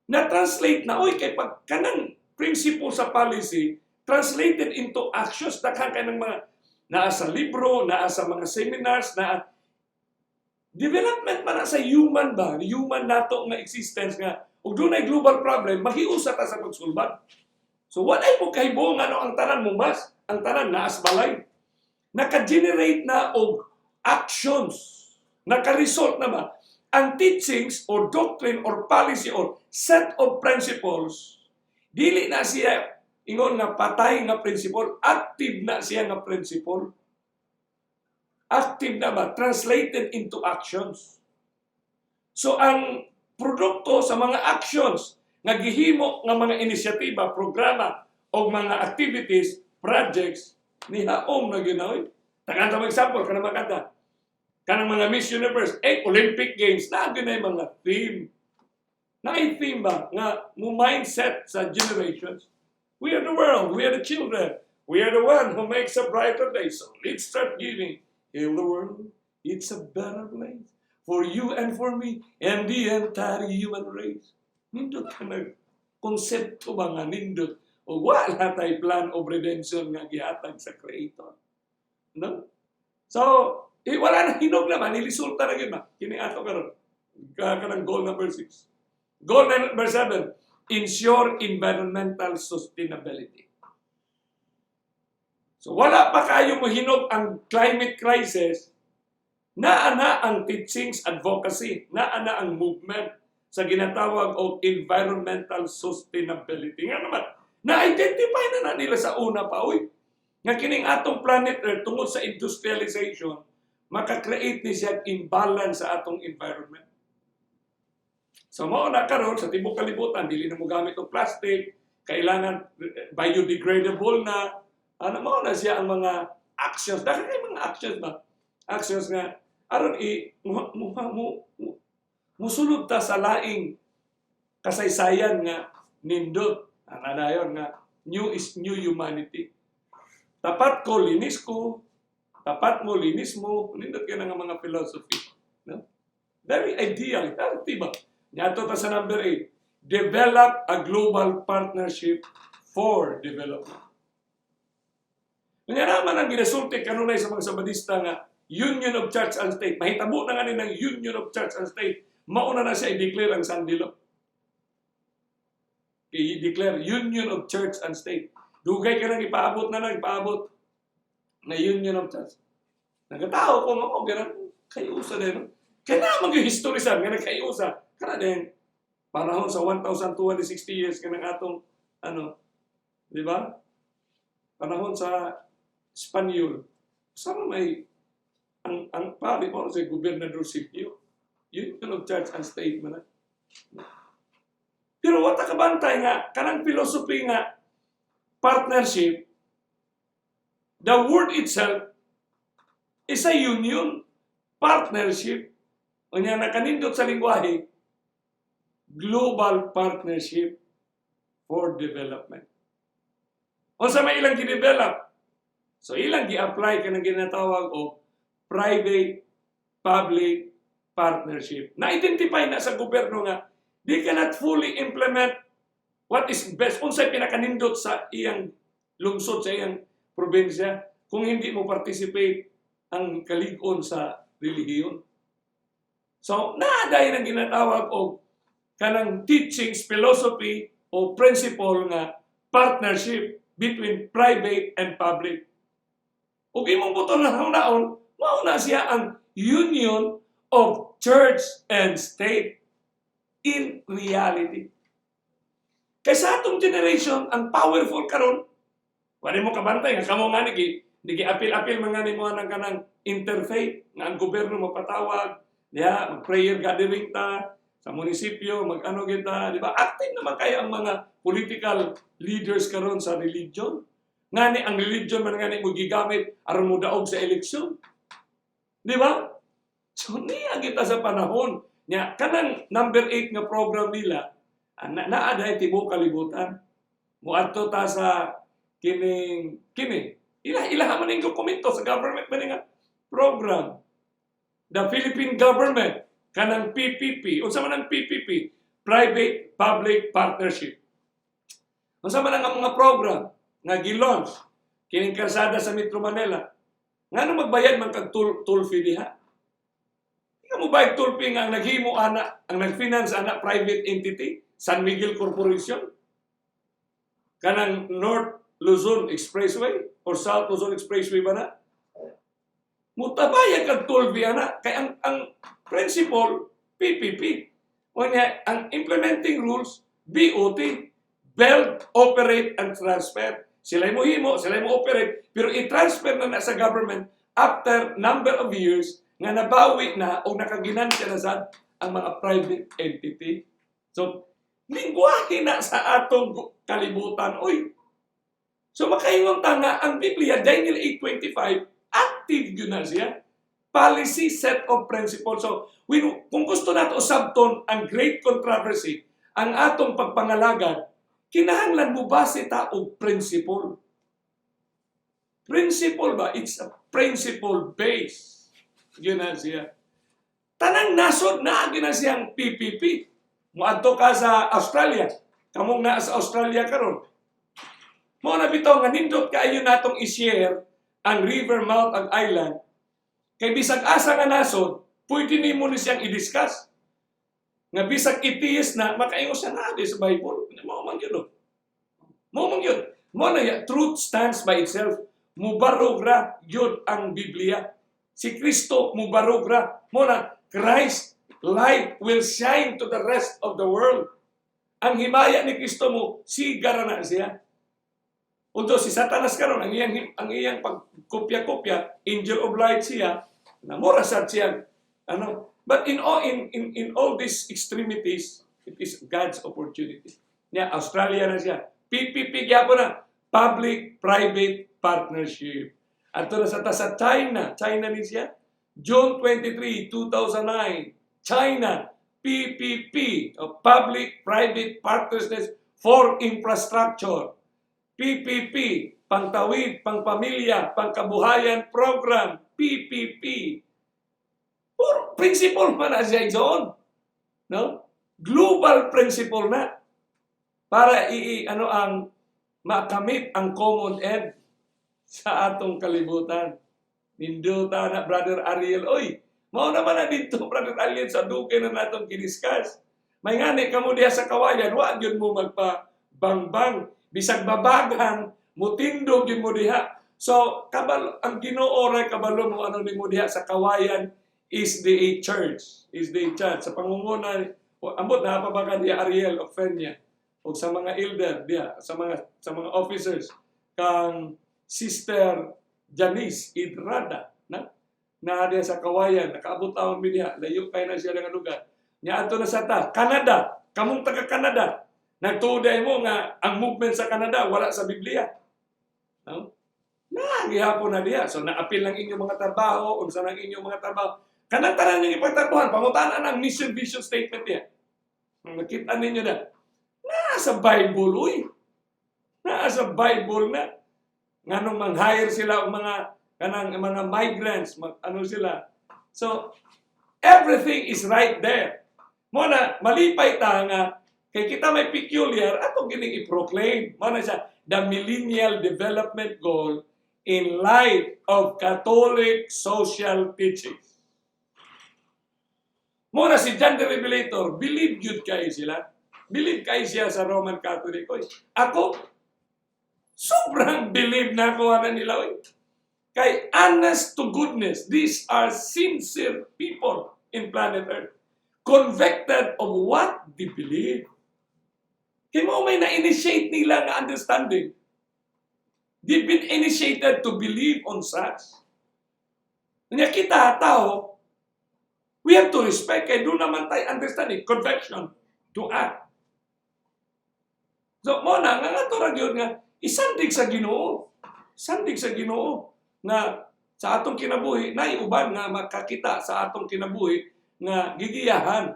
Speaker 2: Na-translate na, kay pag kanang principle sa policy, translated into actions, dakhan ka ng mga naa sa libro, naa sa mga seminars, development man sa human ba? Human nato nga existence nga. Ug dunay global problem, mahiusa ta sa pagsulbad. So what ay mo kahibong ang tanan mo mas? Ang tanan naas balay. Naka-generate na og actions. Naka-result na ba? Ang teachings or doctrine or policy or set of principles, dili na siya ingon nga patay nga principle, active na siya nga principle. Active na ba? Translated into actions. So, ang produkto sa mga actions nga gihimo nga mga inisyatiba, programa, o mga activities, projects, ni haom na ginawa. Takanta mo example, kanang makanta. Kanang mga Miss Universe, Olympic Games, na ginay mga theme. Na-theme ba? Nga, mo mindset sa generations. We are the world, we are the children, we are the one who makes a brighter day. So, let's start giving. Heal the world, it's a better place for you and for me and the entire human race. Nindot ka na konsepto ba nga nindot o wala tayo plan of redemption nga gihatag sa Creator. No? So, wala na hinog naman, ilisulta na yun ba? Kini ato karon. Kanang goal number 6. Goal number 7, ensure environmental sustainability. So wala pa kayo mahinog ang climate crisis, naa ang teachings advocacy, naa ang movement sa ginatawag og environmental sustainability. Nga naman, na-identify na nila sa una pa, nga kining atong planet Earth tungod sa industrialization, maka-create ni siya imbalance sa atong environment. So mao na karon sa tibok kalibutan, dili na mo gamit og plastic, kailangan biodegradable na, mo na siya ang mga actions. Dahil may mga actions ba? Actions nga, aron musulod ta sa laing kasaysayan nga nindot. Dayon nga, new is new humanity. Tapat ko, linis ko. Tapat mo, linis mo. Nindot ka na nga mga philosophy. No? Very ideal. Diba? Nyato ta sa number 8. Develop a global partnership for development. Nga naman ang ginasulti kanunay sa mga Sabadista nga Union of Church and State. Mahitabo na nga ng Union of Church and State. Mauna na siya i-declare ang Sunday law. I-declare Union of Church and State. Dugay ka nang ipaabot na Union of Church. Nagkatao ko nga, ganun, kayusa din. Kaya naman yung historisan, nga nagkayusa. Kaya din, panahon sa 1,260 years ka ng atong, di ba? Panahon sa Espanyol. Sama may ang pari mo sa Gobernador Scipio. Union of Church and State man. Pero wata kabantay nga kanang philosophy nga partnership, the word itself is a union, partnership, Unya nakanindot sa lingwahe, global partnership for development. Unsa may ilang gi-develop? So ilang gi-apply kanang ginatawag og private-public partnership. Na-identify na sa gobyerno nga they cannot fully implement what is best. Unsay pinakanindot sa iyang lungsod, sa iyang probinsya, kung hindi mo participate ang kalig-on sa relihiyon. So, naaday nang ginatawag og kanang teachings, philosophy, o principle nga partnership between private and public. Ug imong buton na naon, mao na siya ang union of church and state in reality. Kaya sa atong generation, ang powerful karon, wala mo kabantay nga kamo nga nigi apil-apil mga ni mo nang kanang interfaith nga ang gobyerno mapatawag, diha mag-prayer gathering ta sa munisipyo, mag-ano kita, di ba? Active naman kaya ang mga political leaders karon sa religion. Ngani ang religion man ngani mo gigamit aron mo daog sa eleksyon. Di ba? So niya kita sa panahon nya kanang number 8 nga program nila naa daay tibuok kalibutan. Muadto ta sa kini ila man ning dokumento sa government man nga program. The Philippine government kanang PPP. Unsa man ang PPP? Private Public Partnership. Unsa man ang mga program nga gi-launch kining kalsada sa Metro Manila? Ngano magbayad man kag toll fee diha? Di ka mo bayad toll fee nga ang naghimo ana, ang nag-finance ana private entity, San Miguel Corporation? Kanang North Luzon Expressway or South Luzon Expressway ba na? Mutabayag kag toll fee ana kay ang principle PPP. Unya ang implementing rules BOT, build, operate and transfer. Sila mo himo, sila mo operate, pero i-transfer na sa government after number of years nga nabawi na o nakaginansya na sa ang mga private entity. So, lingwahe na sa atong kalibutan. Oy. So, makaingon ta nga ang Biblia, Daniel 8:25, active yun na siya. Policy set of principles. So, kung gusto nato usabton ang great controversy, ang atong pagpangalagad, kinahanglan mo base ta og principle. Principle ba? It's a principle base. Yun na siya. Tanang nasod na na siyang PPP. Muadto ka sa Australia. Kamong na sa Australia karon. Mo na bitaw nga nindot kaayo natong i-share ang river mouth ag island. Kay bisag asa nga nasod, pwede nimo ni siyang i-discuss. Nga bisag itiis na makaingon siya na sa Bible. Mao man gyud. Mao man gyud. Mo na ya truth stands by itself. Mubarogra gyud ang Biblia. Si Kristo mubarogra. Mo na Christ light will shine to the rest of the world. Ang himaya ni Kristo mo sigara na siya. Although si Satanas karon ang iyang pagkopya-kopya, angel of light siya, namura sad siya. Ano? But in all these extremities, it is God's opportunity. Nya Australia na siya. PPP gyapon na, public-private partnership. At na sa China ni siya. June 23, 2009, China, PPP, Public-Private Partnership for Infrastructure. PPP, Pangtawid, Pangpamilya, Pangkabuhayan Program, PPP. Puro principle man na siya doon. No? Global principle na. Para ang makamit ang common end sa atong kalibutan. Ninduta na, Brother Ariel, oy, mao naman na dito, Brother Ariel, sa duke na natong kiniskas. May ngani, kamo diya sa kawayan, wag yun mo magpa-bang-bang. Bisag babagan, mutindog yun mo diha. So, ang Ginoo ray kabalo mo ano ni mo diha sa kawayan is the church. Is the church. Sa pangunguna, ambot na pabagan diya Ariel of Fenya. O sa mga elder diya, sa mga officers, kang Sister Janice Idrada, na diya sa kawayan, nakaabot taon mi diha, layo kay na siya nga lugar. Nya ato na sa ta, Canada, kamong taga Canada. Nagtuday mo nga ang movement sa Canada wala sa Biblia. No? Gihapon na diya. So naapil lang inyong mga trabaho, unsa nang inyong mga trabaho. Kanang-tanan yung ipagtatuhan, pangutanan ang mission vision statement niya. Nakita ninyo na. Nasa Bible, uy. Nasa Bible na. Nga nung mang-hire sila ang mga migrants, ano sila. So, everything is right there. Muna, malipay ta nga, kay kita may peculiar, atong gining i-proclaim. Muna siya, the Millennial Development Goal in light of Catholic social teachings. Muna si John the Revelator, believe yun kayo sila. Believe kayo siya sa Roman Catholic. Oy. Ako, sobrang believe na ako na nila. Oy. Kay honest to goodness, these are sincere people in planet Earth. Convicted of what they believe. Kaya mo may na-initiate nila na understanding. They've been initiated to believe on such. Kanya kita, tao, we have to respect. Kaya doon naman tayo understanding, conviction to act. So, muna, nga turag yun nga, isandig sa Ginoo. Sandig sa Ginoo na sa atong kinabuhi, naiuban nga makakita sa atong kinabuhi nga gigiyahan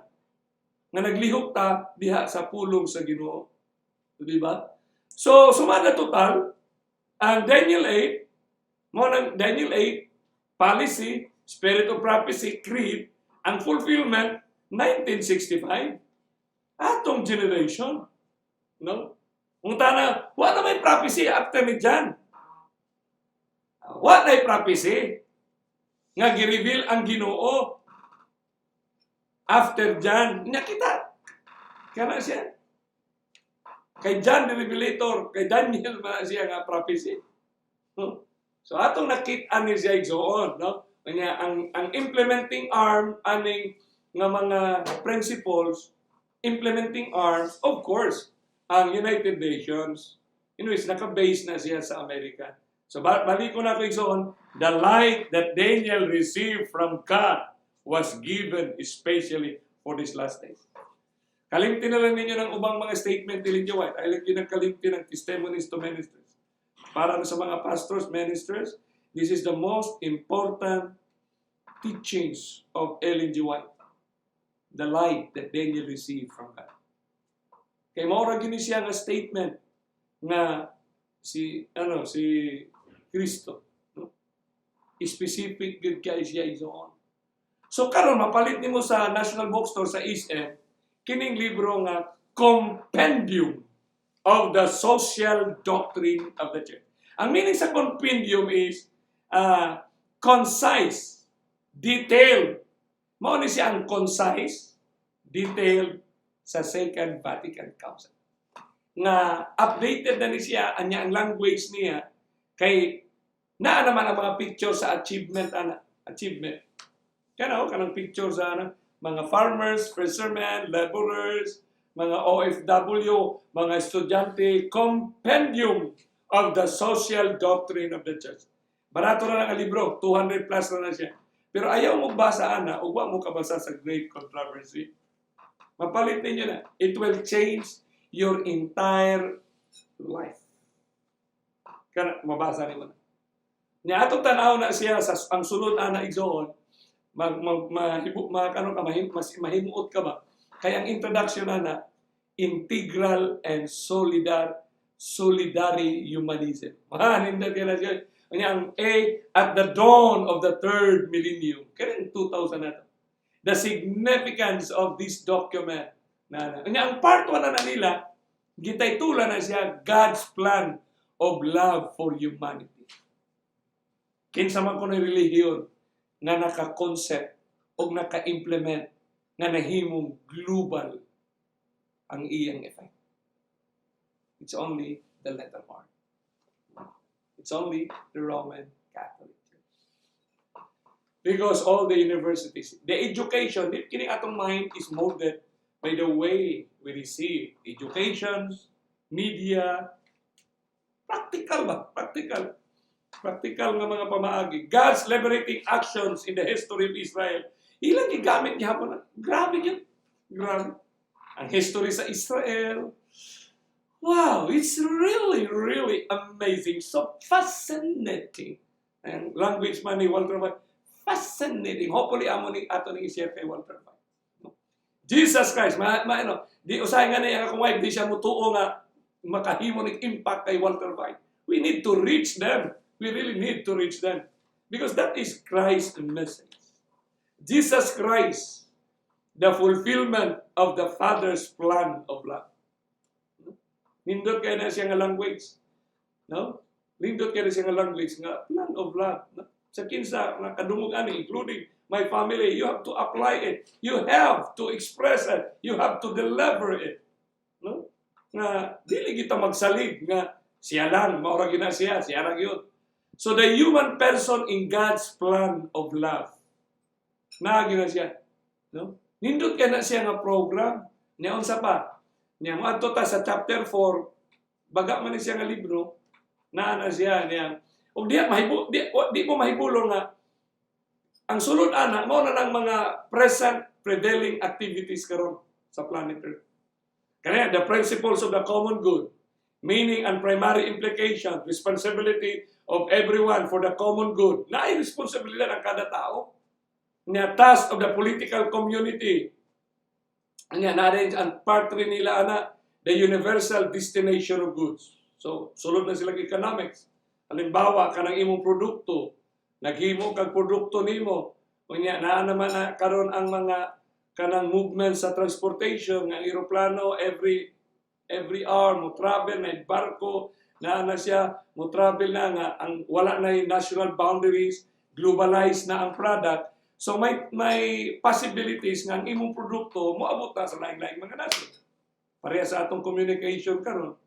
Speaker 2: nga naglihok ta diha sa pulong sa Ginoo. Di ba? So, sumada total, ang Daniel 8, mo ng Daniel 8, policy, spirit of prophecy, creed, ang fulfillment, 1965. Atong generation. No? Kung tana, wala may prophecy after ni John. Wala may prophecy nga gi-reveal ang Ginoo after John. Nakita. Kana siya. Kay John the Revelator, kay Daniel man siya nga prophecy. No? So atong nakita ni siya igsoon, no? Kanya ang implementing arm aning nga mga principles, implementing arms, of course, ang United Nations. Anyways, naka-base na siya sa Amerika. So balik ko na ko igsoon, the light that Daniel received from God was given especially for these last days. Kalimtin na lang ninyo ng ubang mga statement ni Lydia White. Ay lang yun ang kalimtin ng testimonies to ministers. Para sa mga pastors, ministers, this is the most important teachings of Ellen G. White. The light that Daniel received from God. Kay maura gini siya nga statement nga si Kristo, no? Specific good kay siya isoon. So karon mapalit nimo sa National Bookstore sa East End kining libro nga Compendium of the Social Doctrine of the Church. Ang meaning sa compendium is concise, detailed. Mao ni siya ang concise, detailed sa Second Vatican Council. Nga updated na ni siya anya ang language niya kay naa naman ang mga picture sa achievement. Kanang picture sa mga farmers, fishermen, laborers, mga OFW, mga estudyante, compendium of the social doctrine of the church. Barato na lang ang libro, 200 plus na siya. Pero ayaw mo basa o wa mo kabasa sa Great Controversy. Mapalit ninyo na. It will change your entire life. Kana mabasa niyo na. Nya atong tanaw na siya sa ang sulod ana igsoon, mahimuot ka ba? Kaya ang introduction na integral and solidary humanism. Hindi ka na siya. Ang A, at the dawn of the third millennium. Kaya 2000 na ito. The significance of this document. Ang part 1 na nila, gitay tula na siya, God's plan of love for humanity. Kinsa man ko na relihiyon, nga naka-concept o naka-implement nga nahimong global ang iyang effect. It's only the letter R. It's only the Roman Catholic Church. Because all the universities, the education, kining atong mind is molded by the way we receive educations, media, practical ba? Practical nga mga pamaagi. God's liberating actions in the history of Israel. Ilang gigamit niya hapon na. Grabe yun. Grabe. Ang history sa Israel. Wow, it's really, really amazing. So fascinating. And language man ni Walter White, Fascinating. Hopefully, amo ni ato ni i-share kay Walter White. No? Jesus Christ, di usahay nga na yung akong wife, di siya mutuo nga makahimo ng impact kay Walter White. We need to reach them. We really need to reach them. Because that is Christ's message. Jesus Christ, the fulfillment of the Father's plan of love. Nindot kayo na siya nga language. No? Nindot kayo na siya nga language nga plan of love. No? Sa kinsa, nga kadungog ani, including my family, you have to apply it. You have to express it. You have to deliver it. No? Nga, dili kita magsalig nga siya lang, maura gina siya lang yun. So the human person in God's plan of love, naagin na siya. No? Nindot ka na siya nga program. Niya unsa pa. Niya mo ato ta sa chapter 4, baga man siya nga libro, na siya niya. O di mo mahibulong nga ang sulod ana mao na ng mga present prevailing activities karon sa planet Earth. Kaya the principles of the common good, meaning and primary implication, responsibility of everyone for the common good. Na ay responsibilidad ng kada tao. Niya task of the political community. Niya na rin ang part rin nila ana, the universal destination of goods. So, sulod na sila economics. Halimbawa, kanang imong produkto, naghimo kag produkto nimo. Unya naa naman na karon ang mga kanang movement sa transportation, ng eroplano every hour mo travel na barko na siya mo travel na nga ang wala na yung national boundaries, globalized na ang product. So may possibilities nga ang imong produkto moabot na sa lain-laing mga nasod. Pareha sa atong communication karon.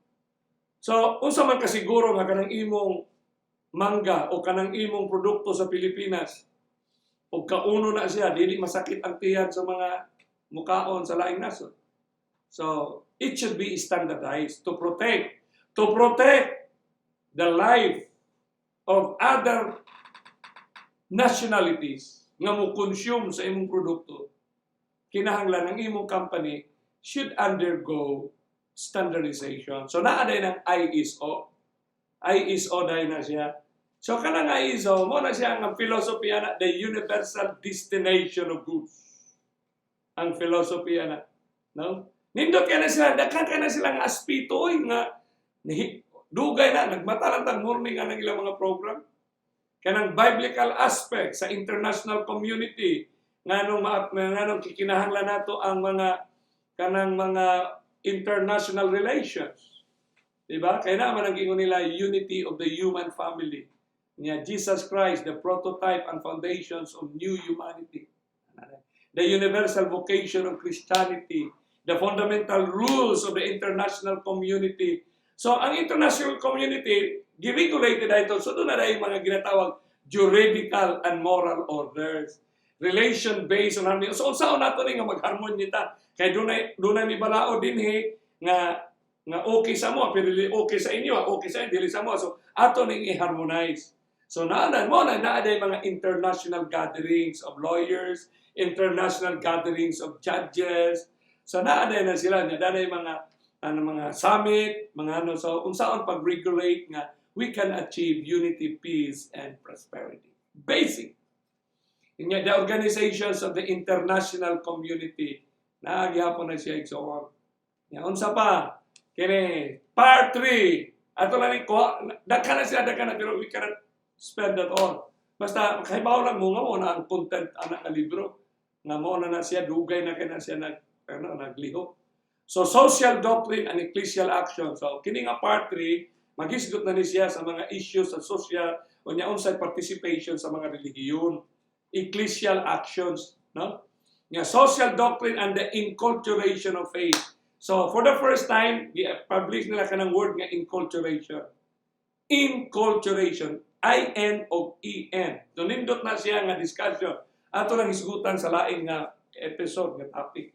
Speaker 2: So unsa man kasiguro nga kanang imong mangga o kanang imong produkto sa Pilipinas o kauno na siya, dili masakit ang tiyan sa mga mukaon sa laing nasod. So it should be standardized to protect the life of other nationalities nga mo consume sa imong produkto. Kinahanglan ng imong company should undergo standardization. So naa day ng ISO. ISO day na siya. So kanang ISO mo na siya ang philosophy na the universal destination of goods. Ang philosophy na, no? Nindot ka na sila, daghan ka na sila nga aspito nga dugay na nagmatalantang morning ang ilang mga program. Kanang biblical aspect sa international community nganong kikinahanglan nato ang mga kanang mga international relations. Diba? Kaya naman ang ingon nila unity of the human family. Niya Jesus Christ, the prototype and foundations of new humanity. The universal vocation of Christianity, the fundamental rules of the international community. So, ang international community, giregulated ito. So, doon na rin mga ginatawag juridical and moral orders. Relation based on harmony. So, saan nato rin nga mag-harmonita? Kaya doon na may balao din nga okay sa mo, pero okay sa inyo, okay sa inyo, dili sa mo. So, ato ning i-harmonize. So, naaday mga international gatherings of lawyers, international gatherings of judges. So, naaday na sila. Naaday mga summit, so, unsaon pag-regulate nga we can achieve unity, peace, and prosperity. Basic. The organizations of the international community, naagihapon na siya igsoon. Unsa pa? Kini, part 3. Ato lang daghan na pero we cannot spend that all. Basta, kahibaw lang mo nga mo na ang content anak na libro. Nga mo na siya, dugay na kaya na siya nagliho. So, social doctrine and ecclesial action. So, kini nga part 3, magisgot na ni siya sa mga issues sa social o niya unsay participation sa mga relihiyon. Ecclesial actions. No? Nga social doctrine and the inculturation of faith. So, for the first time, i-publish nila ka ng word nga inculturation. Inculturation. I-N o E-N. So, nindot na siya nga discussion. Ato lang isgutan sa laing nga episode, nga topic.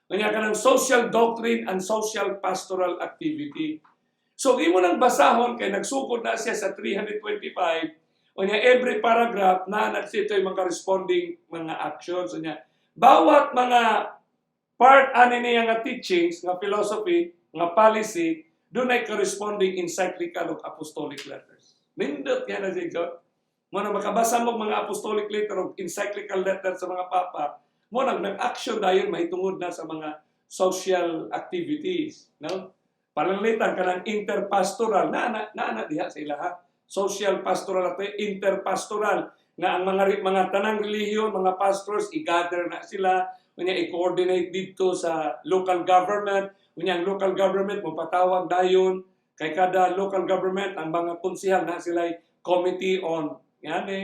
Speaker 2: Kanya ka ng social doctrine and social pastoral activity. So, di mo nang basahon kay nagsugod na siya sa 325. Kanya every paragraph na nagsito yung mga corresponding mga actions. Kanya, bawat mga part ani niya nga teachings, nga philosophy, nga policy, doon ay corresponding encyclical of apostolic letters. Nindot yan na siya. Mo na makabasa mo mga apostolic letter o encyclical letter sa mga papa, mo nag-action dayon mahitungod na sa mga social activities, no? Palanglitan kanang interpastoral na diha sa ilaha. Social pastoral at interpastoral nga ang mga tanang relihiyon, mga pastors i-gather na sila, unya i-coordinate dito sa local government, unya ang local government mo patawag dayon kay kada local government ang mga konsehal na sila committee on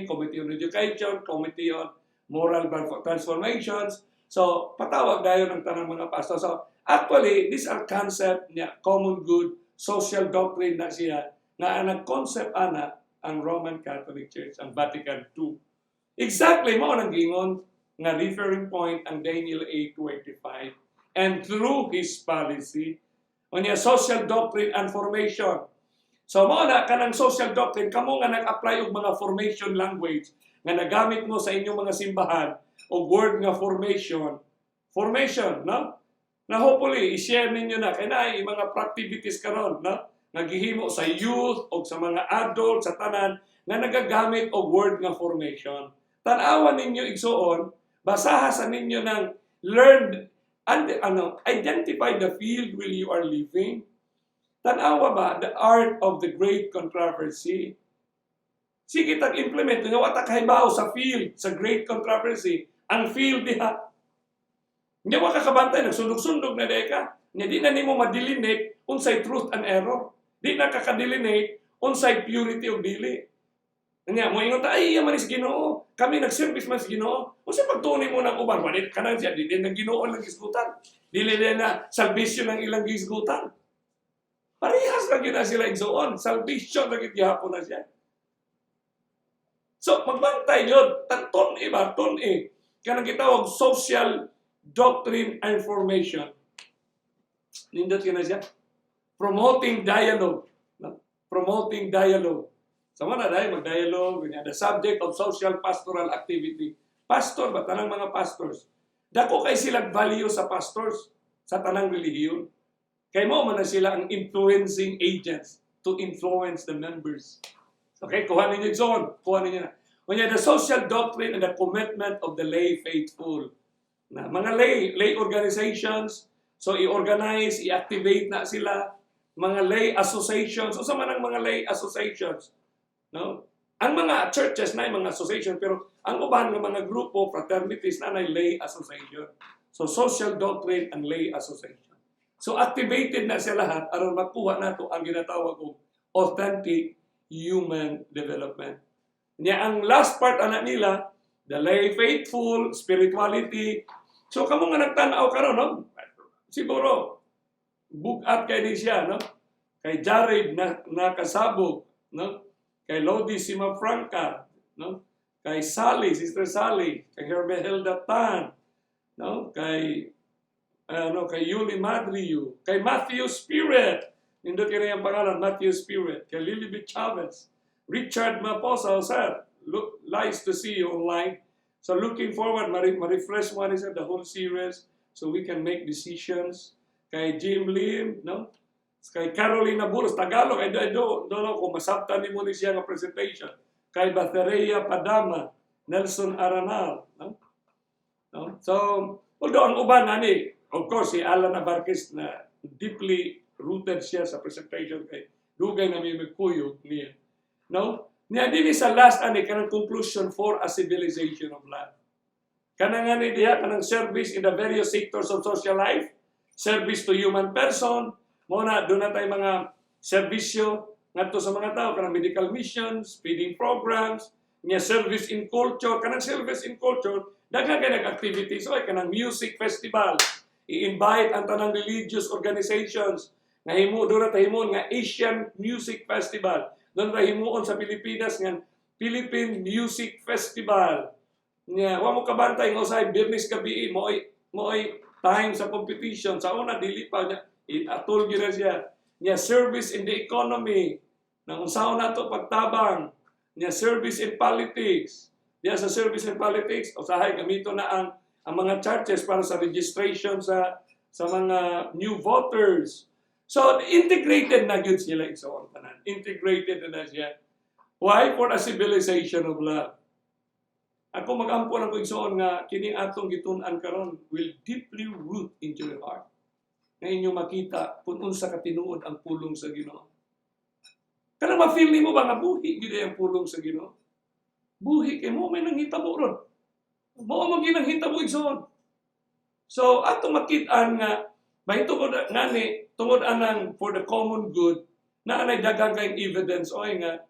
Speaker 2: committee on education, committee on moral transformations. So patawag dayon ang tanang mga pastors. So actually these are concept niya common good social doctrine na siya na ang concept ana ang Roman Catholic Church, ang Vatican II. Exactly mo nang gingon nga referring point ang Daniel 8:25. And through his policy, on your social doctrine and formation. So mo na kanang social doctrine, kamo nga nag-apply og mga formation language nga nagamit mo sa inyong mga simbahan o word nga formation. Formation, no? Na hopefully, i-share ninyo na kay na mga activities karon, no? Nagihimo sa youth o sa mga adult, sa tanan, nga nagagamit og word nga formation. Tanawan ninyo igsuon, basaha sa ninyo ng learned, identify the field where you are living. Tanawa ba, the art of the great controversy. Sige, tag-implement, nga wata kahibaw sa field, sa great controversy, ang field diha. Hindi mo kakabantay, nagsundog-sundog na deka. Hindi na nimo madilinate unsay truth and error. Di na kakadilinate unsay purity o dili. Nga, mo ingon ta, ay, yaman is Ginoo. Kami nag-service man sa Ginoo. Unsay pagtuni mo ng uban, manit kanang siya, di din na Ginoo lang gisgutan. Dili din na salvation ng ilang gisgutan. Parehas lang yun na sila igsoon. Salvation lang gihapon na siya. So, magbantay yun. Ton-e ba? Ton-e. Kanang gitawag social doctrine and formation. Nindot yun na siya. Promoting dialogue. No? Promoting dialogue. Sa mga dahil mag-dialogue, the subject of social pastoral activity. Pastor ba? Tanang mga pastors. Dako kay silang value sa pastors sa tanang relihiyon. Kaya mo man na sila ang influencing agents to influence the members. Okay, kuha ninyo yun. Kuha ninyo na. Kunya, the social doctrine and the commitment of the lay faithful. Na, mga lay organizations, so i-organize, i-activate na sila. Mga lay associations. O sa man ang mga lay associations? No? Ang mga churches na mga association, pero ang ubahan ng mga grupo, fraternities na lay association. So, social doctrine and lay association. So, activated na siya lahat aron makuha nato ang ginatawag kong authentic human development. Niya ang last part anak nila, the lay faithful, spirituality. So, kamo nga nagtanaw karon, no? Siguro, bugat kay ni siya, no? Kay Jared na nakasabog, no? Kay Lodi Simafranca, no? Kay Sally, Sister Sally, kay Hermelda Tan, no? Kay Yuli Madriu, kay Matthew Spirit, nindot kaya yung pangalan, Matthew Spirit, kay Lilibet Chavez, Richard Maposa, sir, nice to see you online. So looking forward, ma-refresh mo sir, the whole series, so we can make decisions. Kay Jim Lim, no? Kay Carolina Burros, Tagalog, I don't know kung masabtan ni mo ni siya nga presentation. Kay Bateria Padama, Nelson Aranal, no? No? So, although ang uban, of course, si Alan Abarquez na deeply rooted siya sa presentation kay dugay na may magkuyog niya. No? Niya din sa last kanang conclusion for a civilization of love. Kanang diha kanang service in the various sectors of social life, service to human person, muna doon na tayo mga serbisyo ngadto sa mga tao, kanang medical missions, feeding programs, niya service in culture, kanang service in culture, daghan kay nag-activities, so kanang music festival, i-invite ang tanang religious organizations nga doon na tahimon nga Asian Music Festival. Doon na himuon sa Pilipinas nga Philippine Music Festival. Nga, wa mo kabantay nga usay Birnis gabi mo ay time sa competition. Sa una dili pa niya atol gyud siya. Nga service in the economy. Nang unsaon nato pagtabang. Nga service in politics. Diya sa service in politics, usahay gamito na ang mga churches para sa registration sa mga new voters. So, integrated na yun sila isa tanan. Integrated na siya. Why? For a civilization of love. Ako magampo lang ko igsoon nga kining atong gitun-an karon will deeply root into your heart. Nga inyo makita kung unsa ka tinuod ang pulong sa Ginoo. Kanang ma-feel nimo ba nga buhi gid ang pulong sa Ginoo? Buhi kay mo may nanghitabo ron. Mao man ginanghitabo igsoon. So ato makit-an nga mahito ko ngani tungod anang for the common good na anay daghang kay evidence oy nga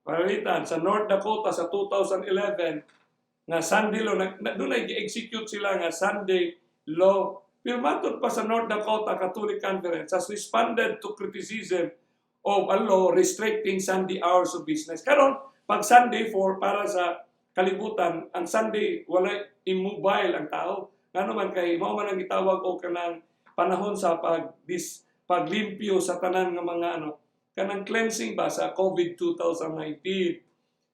Speaker 2: palitan sa North Dakota sa 2011 nga Sunday law, doon ay gi-execute sila nga Sunday law. Pero matod pa sa North Dakota Catholic Conference has responded to criticism of a law restricting Sunday hours of business. Karon, pag Sunday para sa kalibutan, ang Sunday wala immobile ang tao. Ngano man kay mao man ang gitawag o kanang panahon sa paglimpyo sa tanan nga mga kanang cleansing ba sa COVID 2019.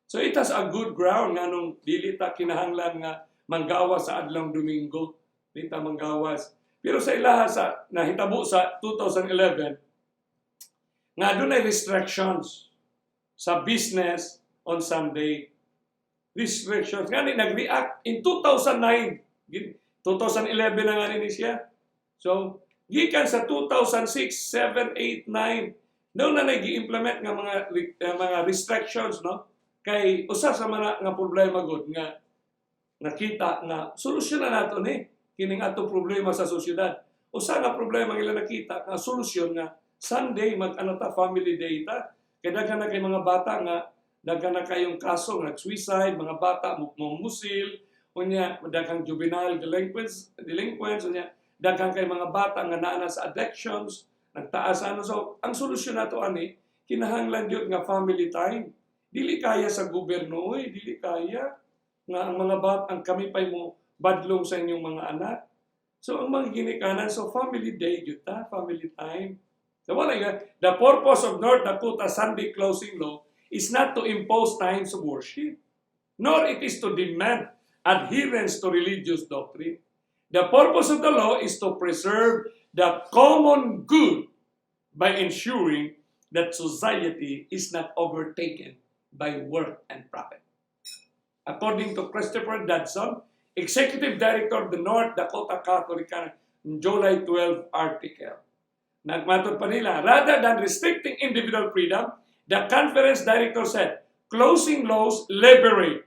Speaker 2: So it has a good ground nga nung dili ta kinahanglan nga manggawas sa adlong Domingo, dili ta manggawas. Pero sa ilaha sa nahitabo sa 2011 nga dunay restrictions sa business on Sunday. Restrictions nga nag-react in 2009. 2011 na nga ni siya. So gikan sa 2006, 7, 8, 9 doon na nag-i-implement nga mga restrictions, no? Kay usa sa mga nga problema gud nga nakita nga solusyon na nato ni kining ato problema sa sosyedad. Usa nga problema nga nakita nga solusyon nga Sunday ta family day ta. Kay daghan na kay mga bata nga daghan na kayong kaso nga suicide, mga bata musil, unya daghang juvenile delinquents unya daghang kay mga bata nga naa sa addictions, nagtaas so ang solusyon nato ani kinahanglan gyud nga family time. Dili kaya sa gobyerno, dili kaya nga ang mga ang kami pa'y mo badlong sa inyong mga anak. So ang mga ginikanan, so family day yun family time. So the purpose of North Dakota Sunday closing law is not to impose times of worship, nor it is to demand adherence to religious doctrine. The purpose of the law is to preserve the common good by ensuring that society is not overtaken by work and profit. According to Christopher Dodson, Executive Director of the North Dakota Catholic July 12 article. Nagmatod pa nila, rather than restricting individual freedom, the conference director said, closing laws liberate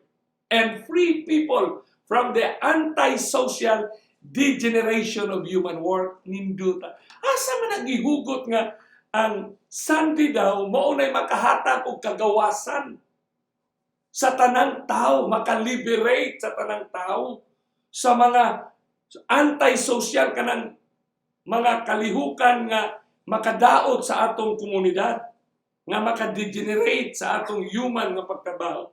Speaker 2: and free people from the anti-social degeneration of human work. Ninduta. Asa man nagihugot nga ang Sunday daw, maunay makahatag og kagawasan sa tanang tao, makaliberate sa tanang tao sa mga anti-social kanang mga kalihukan nga makadaot sa atong komunidad, nga makadegenerate sa atong human nga pagtrabaho.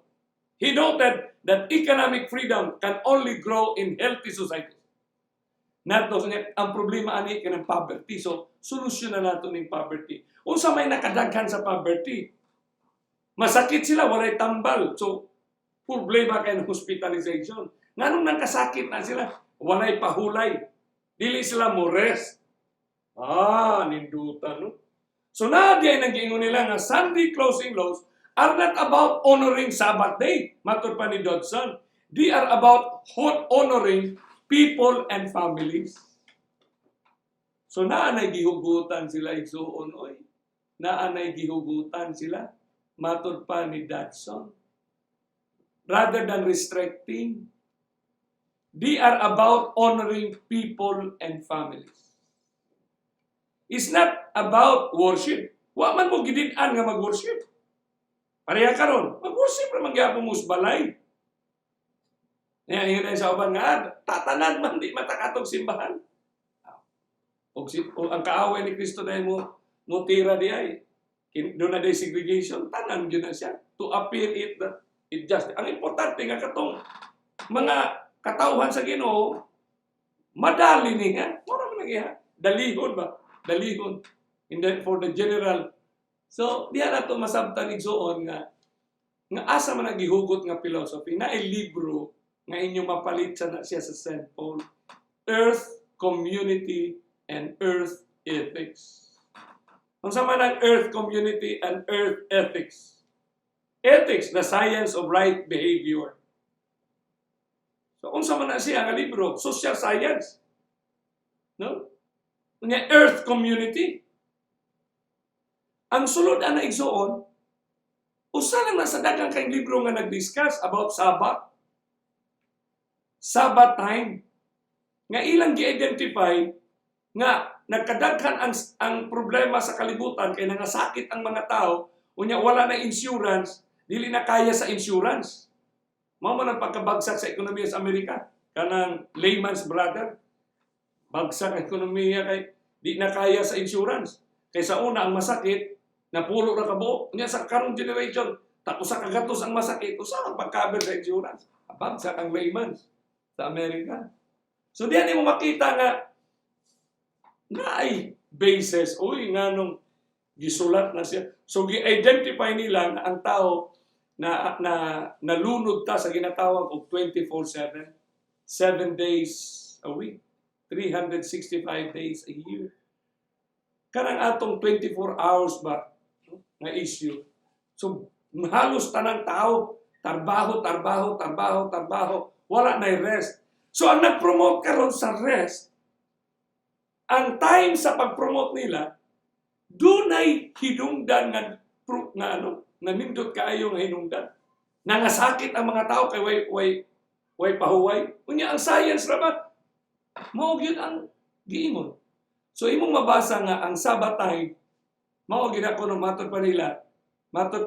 Speaker 2: He noted that economic freedom can only grow in healthy societies. Nato ang problema ani kanang poverty. So solusyon na nato ning poverty. Unsa may nakadaghan sa poverty? Masakit sila, walay tambal. So problema kay hospitalization. Nganong nangkasakit na sila, walay pahulay. Dili sila mo rest. Nindutan, no? So na diay nag-iingon nila nga Sunday closing laws are not about honoring Sabbath day. Matud pa ni Dodson. They are about honoring people and families. So naanay gihugutan sila igsuon oy. Naanay gihugutan sila. Matud pa ni Dodson. Rather than restricting, they are about honoring people and families. It's not about worship. Wa man mo gidin-an nga mag-worship. Pareha karon, mag-worship ra man gyapon mo sa balay. Yan sa uban nga, tatanan man di matakatog simbahan. O ang kaaway ni Kristo dahil mo tira di ay. Doon na day segregation, tanan yun na siya. To appear it just. Ang importante nga katong mga katauhan sa Ginoo, madali ni nga. Mura man nga, dalihon ba? Dalihon. For the general. So, diya na ito masabtan igsoon nga asa man nagihugot nga philosophy na libro nga inyong mapalit siya sa St. Paul. Earth, Community, and Earth Ethics. Ang sama ng Earth, Community, and Earth Ethics. Ethics, the science of right behavior. So, unsa man na siya nga libro? Social science. No? Nga earth community. Ang sulod na igsuon, usa lang na sa daghang kay libro nga nag-discuss about Sabbath. Sabbath time. Nga ilang gi-identify nga nagkadaghan ang problema sa kalibutan kay nangasakit ang mga tao, unya wala na insurance, dili na kaya sa insurance. Mao man ang pagkabagsak sa ekonomiya sa Amerika. Kanang layman's brother. Bagsak ang ekonomiya kay di na kaya sa insurance. Kay sa una ang masakit, napulo na kabuok. Unya sa karong generation, tapos sa kagatos ang masakit, usa ang pag-cover sa insurance. Bagsak ang layman's sa Amerika. So diyan mo makita nga na ay basis, nganong gisulat na siya. So gi-identify nila na ang tao na nalunod ta sa ginatawag og 24/7, 7 days a week, 365 days a year. Kanang atong 24 hours ba nga issue. So halos tanang tao trabaho, wala na rest. So ang nag-promote karon sa rest, ang time sa pag-promote nila, dunay hinungdan nga nindot kaayo nga hinungdan. Nangasakit ang mga tao kay way pahuway. Unya ang science raman, mao gyud ang giingon. So imong mabasa nga ang Sabbath time, mao gyud ako nung matod pa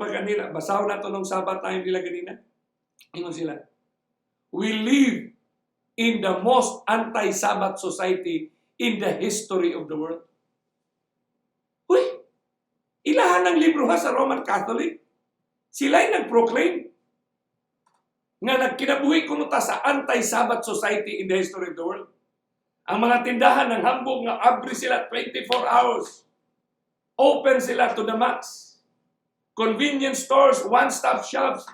Speaker 2: kanila, basaw na to nung Sabbath time nila ganina. Ingon sila, we live in the most anti-Sabbath society in the history of the world. Uy, ilahan ng libro ha sa Roman Catholic. Sila'y nag-proclaim nga nagkinabuhi kuno ta sa anti-Sabbath society in the history of the world. Ang mga tindahan ng hambog nga abri sila 24 hours. Open sila to the max. Convenience stores, one-stop shops.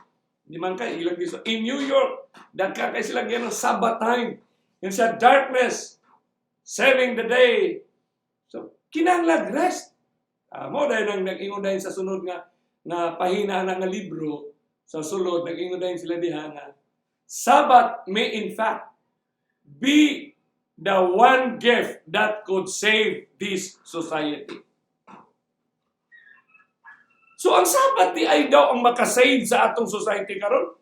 Speaker 2: Di man kay ilang giso. In New York, dagka kay sila ganun Sabbath time. Yung sa darkness, saving the day. So, kinahanglan rest. Mo dahil nang nag-ingon dahil sa sunod nga pahina na nga libro, sa sulod, nag-ingon dahil sila diha nga, Sabbath may in fact be the one gift that could save this society. So ang Sabbath di ay daw ang makasave sa atong society karon.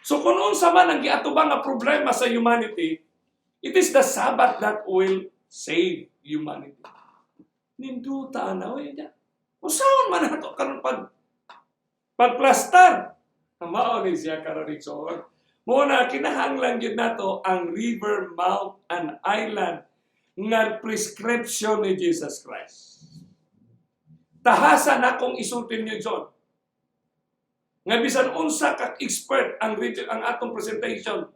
Speaker 2: So kung unsa man ang giatubang nga problema sa humanity, it is the Sabbath that will save humanity. Ninduta na oy niya. Usaon man nato karon pagplastar. Mao ni siya karon so. Muna kinahanglan gyud nato ang river, mount, and island nga prescription ni Jesus Christ. Tahasan akong isultin niyo John. Nga bisan unsa ka expert ang atong presentation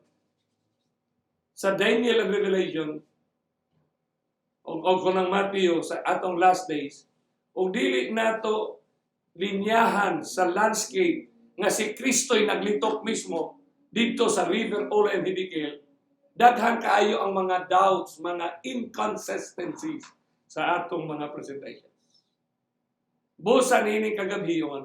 Speaker 2: sa Daniel and Revelation o kunang Matthew sa atong last days, o dili nato linyahan sa landscape nga si Kristo'y naglitok mismo dito sa River Ola and Hidikil, daghan kaayo ang mga doubts, mga inconsistencies sa atong mga presentations. Busa nining kagabiyon,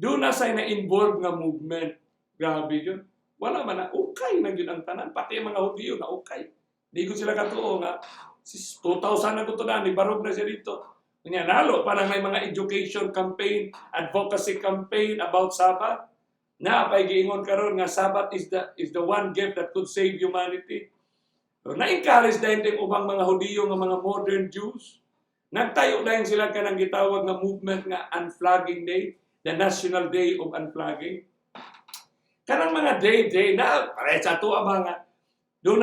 Speaker 2: doon na say na-involve nga movement. Grabe yun. Wala man na, okay na yun ang tanan. Pati ang mga Hudiyo na okay. Di ko sila katuo nga, 2000 na gusto na, barog na siya dito. Kanya nalo, parang may mga education campaign, advocacy campaign about Sabbath. Na, pa'y giingon karon nga Sabbath is the one gift that could save humanity. So, na-encourage dahil din ubang mga Hudiyo nga mga modern Jews. Nagtayo dahil sila ka ng gitawag na movement nga Unflagging Day, the National Day of Unflagging. Kanang mga day na, pare sa tuwa ba nga, doon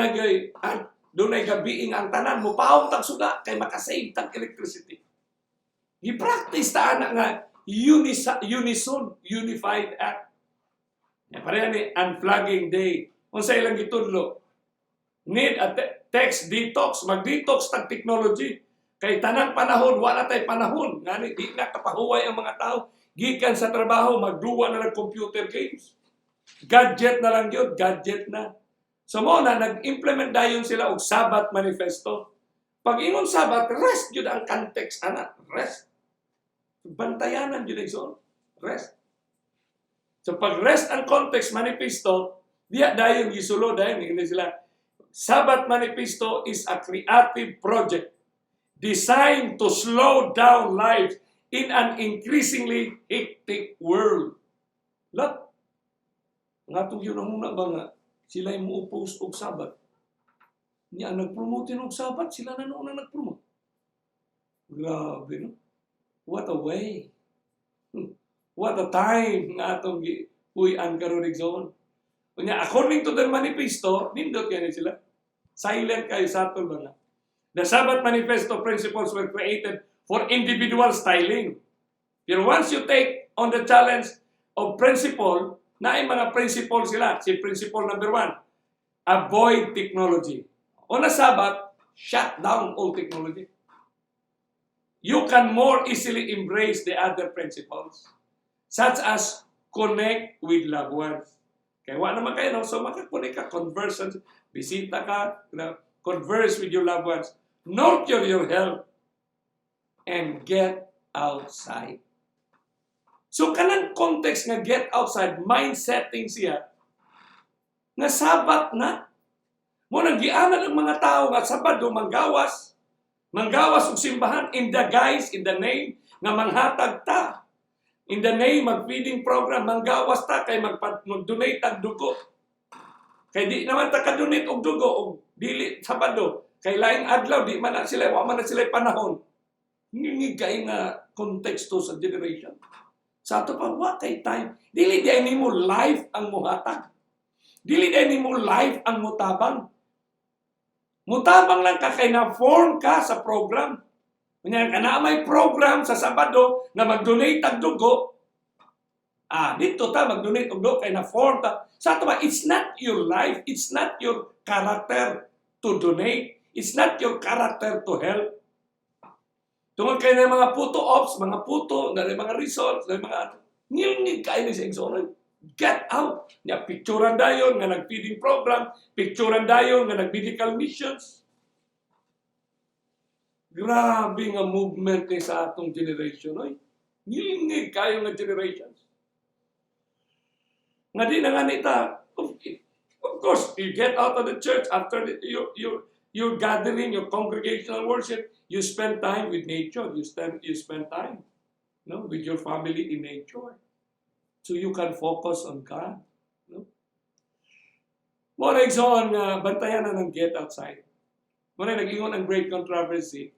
Speaker 2: ay gabiing ang tanan mo, paong tagsuga, kay makasave tag electricity. I-practice ta na nga, unison, unified act. Pareha ni Unflagging Day. Kung sa ilang gitudlo, need a text detox, mag-detox tag technology. Kay tanang panahon, wala tayo panahon. Ngani, di na kapahuway ang mga tao. Gikan sa trabaho, magduwa na ng computer games. Gadget na lang yun, gadget na. So mo na, nag-implement dayon sila og Sabbath Manifesto. Pag ingon Sabbath, rest yun ang context, anak, rest. Bantayanan yun, Exxon. Rest. So pag rest ang context manifesto, diya dayon gisulo dayon hindi sila. Sabbath manifesto is a creative project designed to slow down lives in an increasingly hectic world. Lot. Nga itong yun ang muna ba nga, sila yung mu-oppose og Sabbath. Niya nag-promote og Sabbath, sila na noon na nag-promote. Grabe, no? What a way. What a time nga itong huyan karonig zone. Kanya, according to their manifesto, nindot yan sila. Silent kayo sa atol ba nga. The Sabbath manifesto principles were created for individual styling. Pero once you take on the challenge of principle, na ay mga principle sila. Si principle number 1, avoid technology. On a Sabbath, shut down all technology. You can more easily embrace the other principles, such as connect with loved ones. Kaya wala naman kayo, no? So makakunik ka, conversations, bisita ka, converse with your loved ones, nurture your health, and get outside. So kanang context nga get outside, mind setting siya, nga Sabat na. Mo naggianan ang mga tao nga Sabado manggawas og simbahan in the name nga manghatag ta. In the name of feeding program, manggawas ta kay mag-donate ang dugo. Kay di naman ta ka-donate og dugo og dili Sabado. Kay laing adlaw di man na sila, wa man na sila panahon. Ngigay nga konteksto sa generation. Sa ato pa, wa kay time. Dili di nimo life ang muhatag. Dili di nimo life ang mutabang. Mutabang lang ka kay na-form ka sa program. Kanya ka na may program sa Sabado na mag-donate ang dugo. Dito ta mag-donate ang dugo kay na-form ta. Sa ato ba, it's not your life, it's not your character to donate, it's not your character to help. Tungkol kayo ng mga puto ops, mga puto, na mga results, na mga ngilngig kayo sa exonerate. Get out. Nga picturean dayon nga nag-feeding program, picturean dayon nga nag-medical missions. Grabe nga movement ni sa atong generation. Oy. Ngilingig kayo nga generations. Nga di na nga nita, of course, you get out of the church after your gathering, your congregational worship, you spend time with nature. You spend time with your family in nature. So you can focus on God. More exon, bantayan na ng get outside. Muna nag-ingon ang great controversy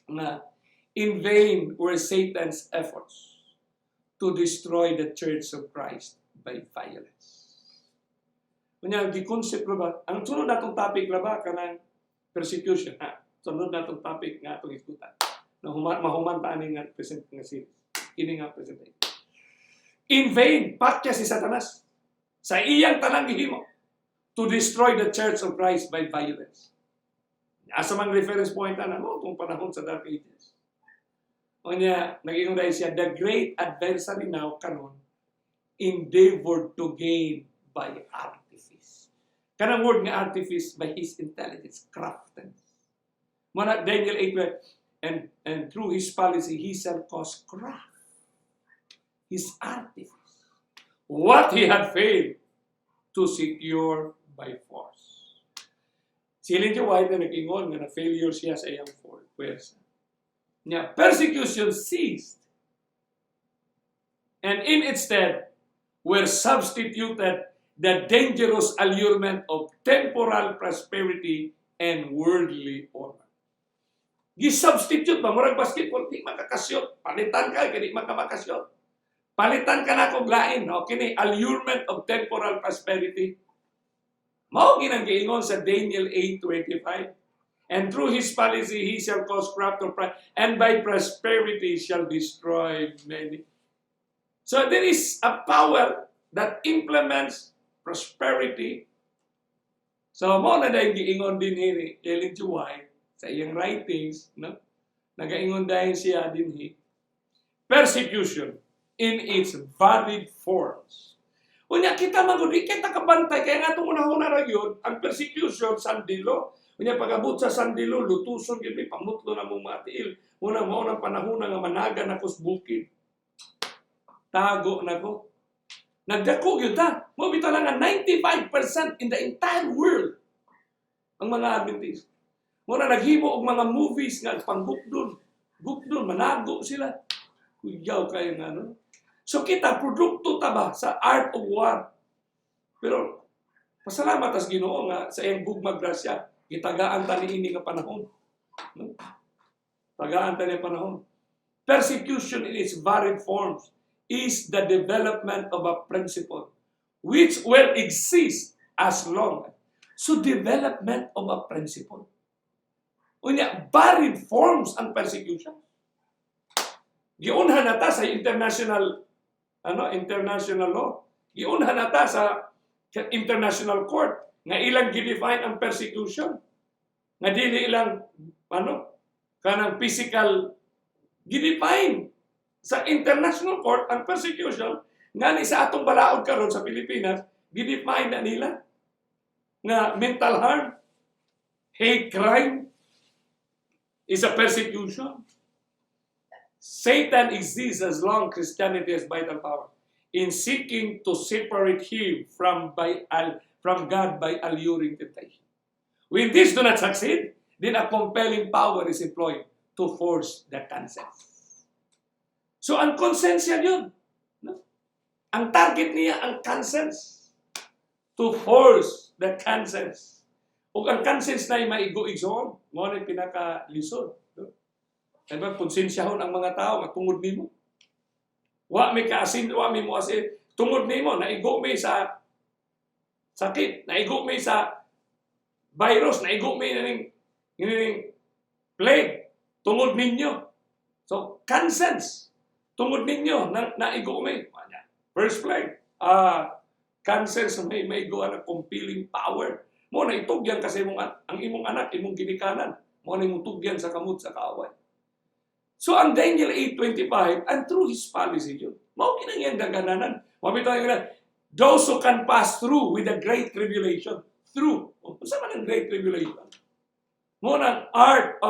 Speaker 2: na in vain were Satan's efforts to destroy the Church of Christ by violence. Kanya, di-concept ba? Ang sunod natong topic ba kanang persecution. Sunod natong topic nga itong iskutan. Na mahumantaan nga present nga series. Ini nga present. In vain, pakya si Satanas sa iyang tanang gihimo to destroy the Church of Christ by violence. Asa mang reference point na itong panahon sa Dark Ages. O niya, nag-ingon dahil siya, the great adversary now, kanon, endeavored to gain by artifice. Kanang word nga artifice, by his intelligence, craftiness. Muna, Daniel 8, and through his policy, he shall cause craft. His artifice. What he had failed to secure by force. Si Ellen G. White na nag-ingon nga na failure siya sa iyang pwersa. Niya, persecution ceased. And in its stead, were substituted the dangerous allurement of temporal prosperity and worldly honor. Gi-substitute ba? Murag basketball, di makakasyot. Palitan ka, di makamakasyon. Palitan ka na kong lain. Okay, allurement of temporal prosperity. Mao ginang giingon sa Daniel 8:25. And through his policy, he shall cause craft of pride, and by prosperity shall destroy many. So there is a power that implements prosperity. So mo na dahil giingon din ni Ellen G. White sa iyang writings, nagaingon dahil siya din persecution in its varied forms. Unya kita magudi kita kabantay kaya nga itong una-una ra yun, ang persecution sandilo. Unya pagabot sa sandilo lutuson gyud may pamutlo na mong mga tiil. Una mao nang panahon nga managa na kus bukid. tago na ko. Nagdako yun ta. Mo bitaw lang nga 95% in the entire world ang mga Adventist. Muna naghimo og mga movies nga panggukdon. Gukdon, manago sila. Kuyaw kayo nga, no? So kita, produkto ta ba sa art of war? Pero, pasalamat as Ginoo nga sa iyang gugmag grasya, gitagaan ta ni ini nga panahon. No? Tagaan ta ni panahon. Persecution in its varied forms is the development of a principle which will exist as long. So, development of a principle. Unya, varied forms ang persecution. Giunhan nata sa international law. Giunhan nata sa international court nga ilang gidefine ang persecution. Nga dili ilang kanang physical gidefine sa international court ang persecution nga ni sa atong balaod karon sa Pilipinas gidefine na nila nga mental harm, hate crime, is a persecution. Satan exists as long Christianity has vital power in seeking to separate him from God by alluring temptation. When this do not succeed, then a compelling power is employed to force the consent. So ang konsensya yun. No? Ang target niya ang consent. To force the consent. O ang conscience na maigo-igsoon, mo na pinaka-lisod. No? Diba, konsensyahon ang mga tao, tungod nimo. Wa may kaasin, wa may mo asin. Tungod nimo, naigo may sa sakit, naigo may sa virus, naigo may naning plague. Tungod ninyo. So, conscience. Tungod ninyo, naigo may. First plague. Conscience may maigo ang compelling power. Mo na itugyan kasi ang imong anak, imong ginikanan. Mo na imong tugyan sa kamot sa kaaway. So ang Daniel 8:25, and through his policy yun. Mao kinang iyang dagananan. Mabito nga, those who can pass through with a great tribulation. Through. Sa man ang great tribulation? Mo na art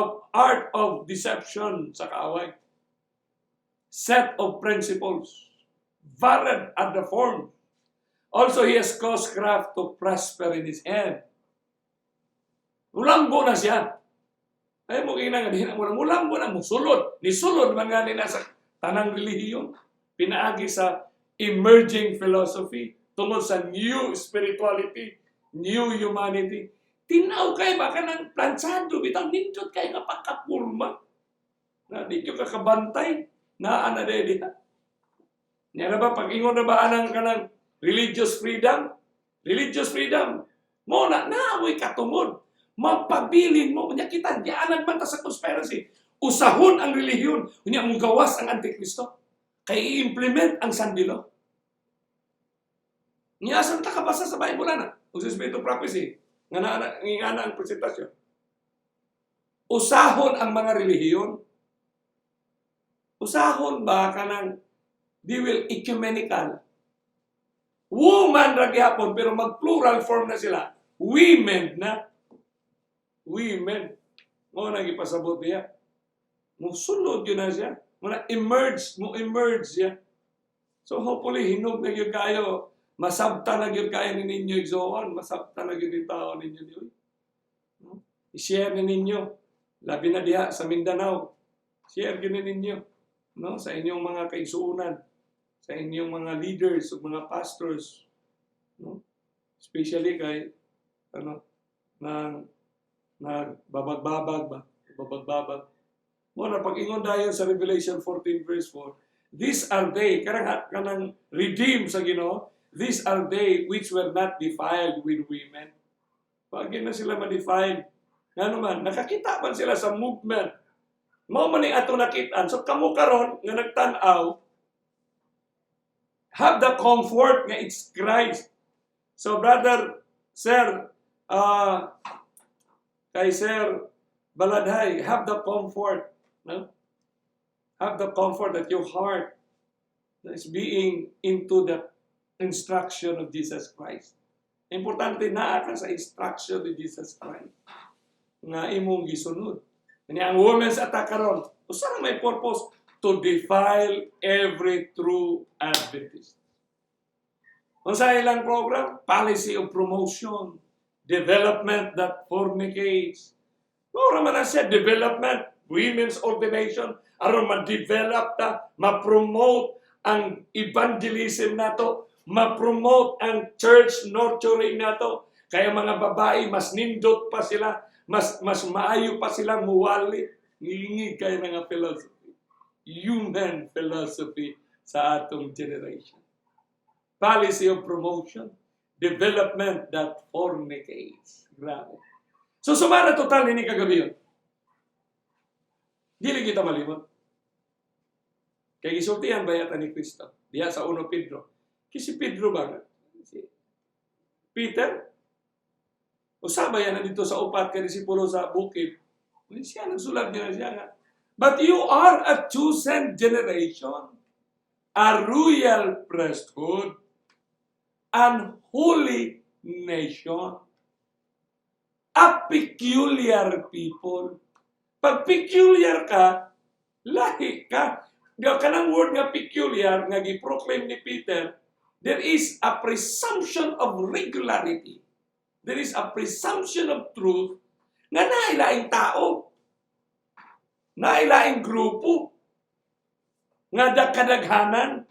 Speaker 2: of deception sa kaaway. Set of principles. Varied at the form. Also, he has caused craft to prosper in his hand. Mulambo na siya. Ay mo kinang mulambo na, musulod. Nisulod man nga nila sa tanang relihiyon. Pinaagi sa emerging philosophy tungkol sa new spirituality, new humanity. Tinaw kayo baka ng plansado, bitang nindot kayo nga pagkapurma. Na di nyo kakabantay, na anadedi ha. Nga na ba, pag-ingon na ba anang kanang religious freedom? Religious freedom. Mo na, naamoy katungod. Mapabilin mo. Kanya kita, dianan man ta sa conspiracy. Usahon ang relihiyon. Kanya mong gawas ang Antikristo. Kaya i-implement ang sandilo. Niyasan ta kabasa sa Bible na. Kung sa Spiritual prophecy. Nga na ang presentasyon. Usahon ang mga relihiyon. Usahon ba ka ng they will ecumenical. Woman ra gyapon pero mag-plural form na sila. Women na. Women. Mo na gipasabot niya. Musulod yun na siya. Mo emerge siya. So hopefully hinog na yun kayo. Masabta na yun kayo ni ninyo igsoon. Masabta na yun yung tao ninyo yun. I-share na ninyo. Labi na diha sa Mindanao. Share yun na ninyo. No? Sa inyong mga kaisuunan. Sa inyong mga leaders o mga pastors, no? Especially kay babagbabag. Mo na pag-ingon dayon sa Revelation 14 verse 4, these are they, kanang redeemed sa Ginoo, these are they which were not defiled with women. Pag na sila ma-defiled, nga naman, nakakita man sila sa movement. Mao man ni ato nakitaan. So kamo karon nga nagtan-aw, have the comfort nga it's Christ. So brother, sir, kay Sir Baladhay, have the comfort. No? Have the comfort that your heart is being into the instruction of Jesus Christ. Importante na ka sa instruction of Jesus Christ. Nga imong gisunod. Kanya ang women's attack karon, usa may purpose to to defile every true Adventist. Kung sa ilang program, policy of promotion, development that fornicates. Mura man na siya, development, women's ordination, aron ma-develop ta, ma-promote ang evangelism nato, ma-promote ang church nurturing nato. Kaya mga babae, mas nindot pa sila, mas maayo pa sila muwali. Ngilingig kayo nga philosophy. Human philosophy sa atong generation. Policy of promotion, development that fornicates. Grabe. So, sumara total ni kagabi yun. Dili kita malimot. Kaya gisultihan bayatan ni Kristo. Diya sa 1 Pedro. Kasi Pedro ba? Si Peter? Usaba yan na dito sa upat ka disipulo sa bukid. Siya nagsulat niya siya nga. But you are a chosen generation, a royal priesthood, an holy nation, a peculiar people. Pag peculiar ka, lahi ka. Kanang word nga peculiar, nga giproclaim ni Peter, there is a presumption of regularity. There is a presumption of truth nga nailaing tao, nailaing grupo, nga kadaghanan,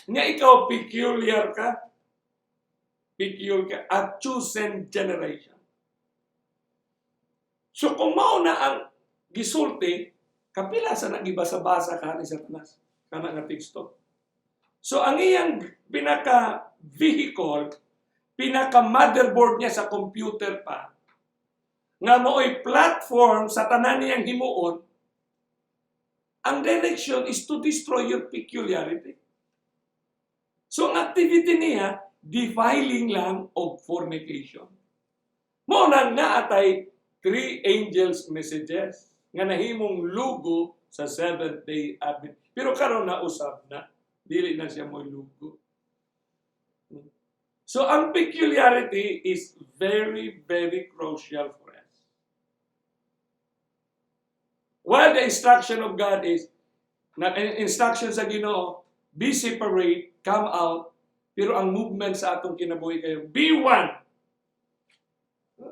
Speaker 2: nga ikaw peculiar ka, a chosen generation. So kung mao na ang gisulti, kapila sa nagibasa-basa ka ni Satanas, kana nga teksto. So ang iyang pinaka-vehicle, pinaka-motherboard niya sa computer pa, nga mo'y platform sa tanan niyang himuon, ang direction is to destroy your peculiarity. So ang activity niya, defiling lang of fornication. Muna nga atay 3 angels messages nga nahimong lugo sa Seventh-day Adventist. Pero karon na usab na, dili na siya mo'y lugo. So ang peculiarity is very, very crucial for us. While the instruction of God is, instruction sa Ginoo, be separate, come out, pero ang movement sa atong kinabuhi kayo, be one.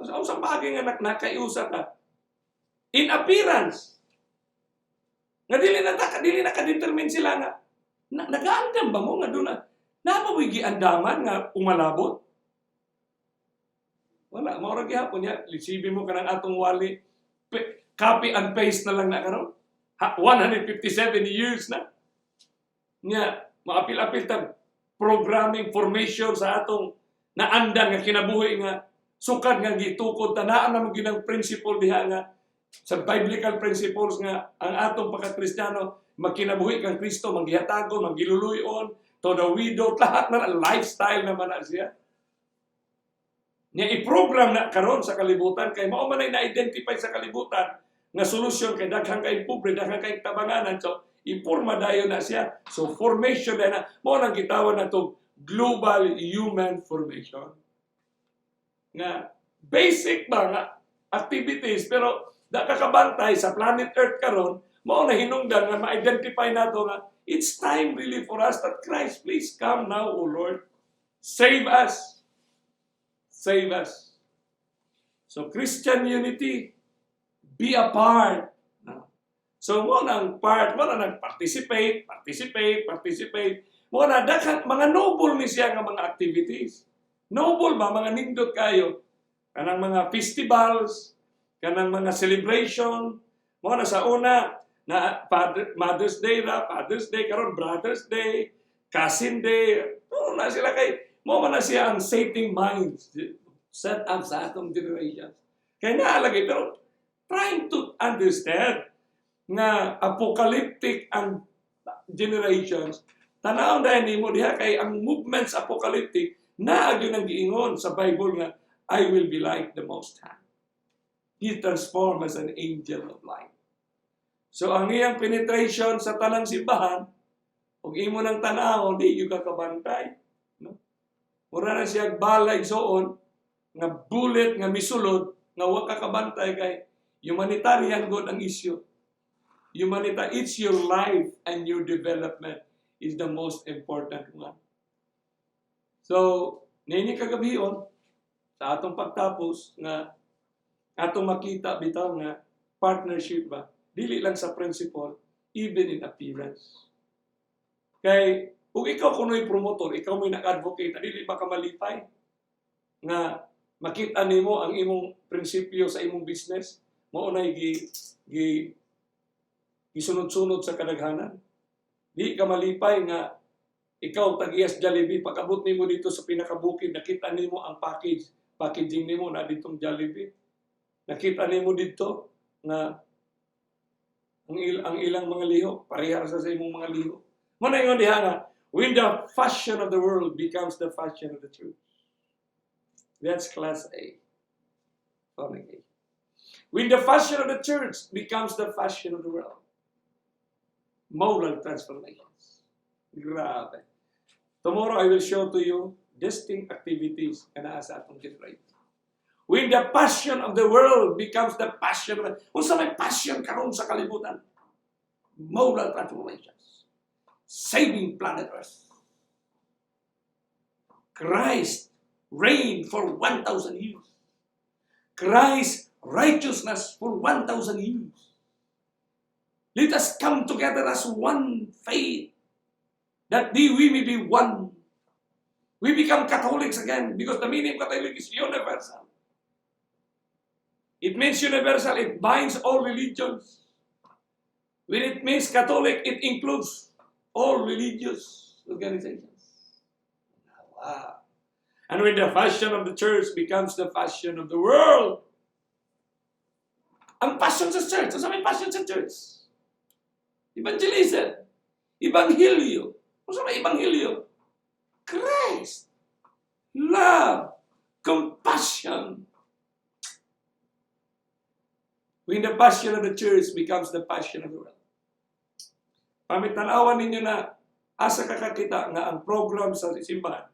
Speaker 2: Sa bagay nga nakaiusa ka. In appearance. Nga dili na ka-determine sila nga. Nag-aandam ba mo nga doon na? Napawigi andaman nga umalabot? Wala. Maurag ihapon niya. Lisibin mo ka ng atong wali. Copy and paste na lang na karon. 157 years na. Nga, maapil-apil tag programming formation sa atong naandan nga kinabuhi nga sukad nga gitukod tanaan na mo ginang principle diha nga sa biblical principles nga ang atong pagka-Kristiyano magkinabuhi kang Kristo manggihatagon manggiluluyon to the widow lahat na lifestyle naman na siya niya i-program na karon sa kalibutan kay mao man ay na-identify sa kalibutan nga solusyon kay daghang kay pobre daghang kay tabanganan so iporma dayon na siya. So, formation na mo nang gitawan na itong global human formation. Nga, basic ba nga activities, pero nakakabantay sa planet Earth karon mo na hinungdan nga ma-identify nato nga it's time really for us that Christ, please come now, O Lord. Save us. Save us. So, Christian unity, be a part. So, mo nang part, mo nang participate. Mo na daghang mga noble ni siya nga mga activities. Noble ba mga nindot kayo? Kanang mga festivals, kanang mga celebration. Mo na sa una na Mother's Day karon Brother's Day, Cousin Day. Mo na sila mo na siya ang setting minds set up sa atong generation. Kaya naalagay pero trying to understand nga apocalyptic ang generations, tanaw dahil ni mo diha kay ang movements apocalyptic na agyo nang giingon sa Bible nga I will be like the Most High. He transformed as an angel of light. So ang iyang penetration sa tanang simbahan, kung imo nang tanaw, di yung kakabantay. No? Mura na siya balay soon, nga bullet, nga misulod, nga wag kakabantay kay humanitarian God ang issue. Humanita, it's your life and your development is the most important one. So, nini kagabion, sa atong pagtapos, nga atong makita bitaw nga partnership ba, dili lang sa principle, even in appearance. Kay, kung ikaw kuno'y promotor, ikaw mo'y nag-advocate, dili ba ka malipay? Nga, makita nimo ang imong prinsipyo sa imong business, maunay gisunod-sunod sa kadaghanan. Di ka malipay nga, ikaw tag-iyas Jollibee, pag-abot nimo dito sa pinakabukid, nakita nimo ang packaging nimo na ditong Jollibee. Nakita nimo dito na ang ilang mga liho, parehas sa imong mga liho. Muna yung diha nga, when the fashion of the world becomes the fashion of the church. That's class A. Okay. When the fashion of the church becomes the fashion of the world. Moral transformations. Grabe. Tomorrow I will show to you distinct activities na sa atong generation. When the passion of the world becomes the passion of the... Kung sa may passion karon sa kalibutan, moral transformations. Saving planet Earth. Christ reigned for 1,000 years. Christ's righteousness for 1,000 years. Let us come together as one faith, that we may be one. We become Catholics again, because the meaning of Catholic is universal. It means universal, it binds all religions. When it means Catholic, it includes all religious organizations. Wow. And when the fashion of the church becomes the fashion of the world, ang passion sa church, ano may passion sa church? Evangelism, Evangelio. Ano may Evangelio? Christ, love, compassion. When the passion of the church becomes the passion of the world. Pamitanawan ninyo na asa kakakita nga ang program sa simbahan.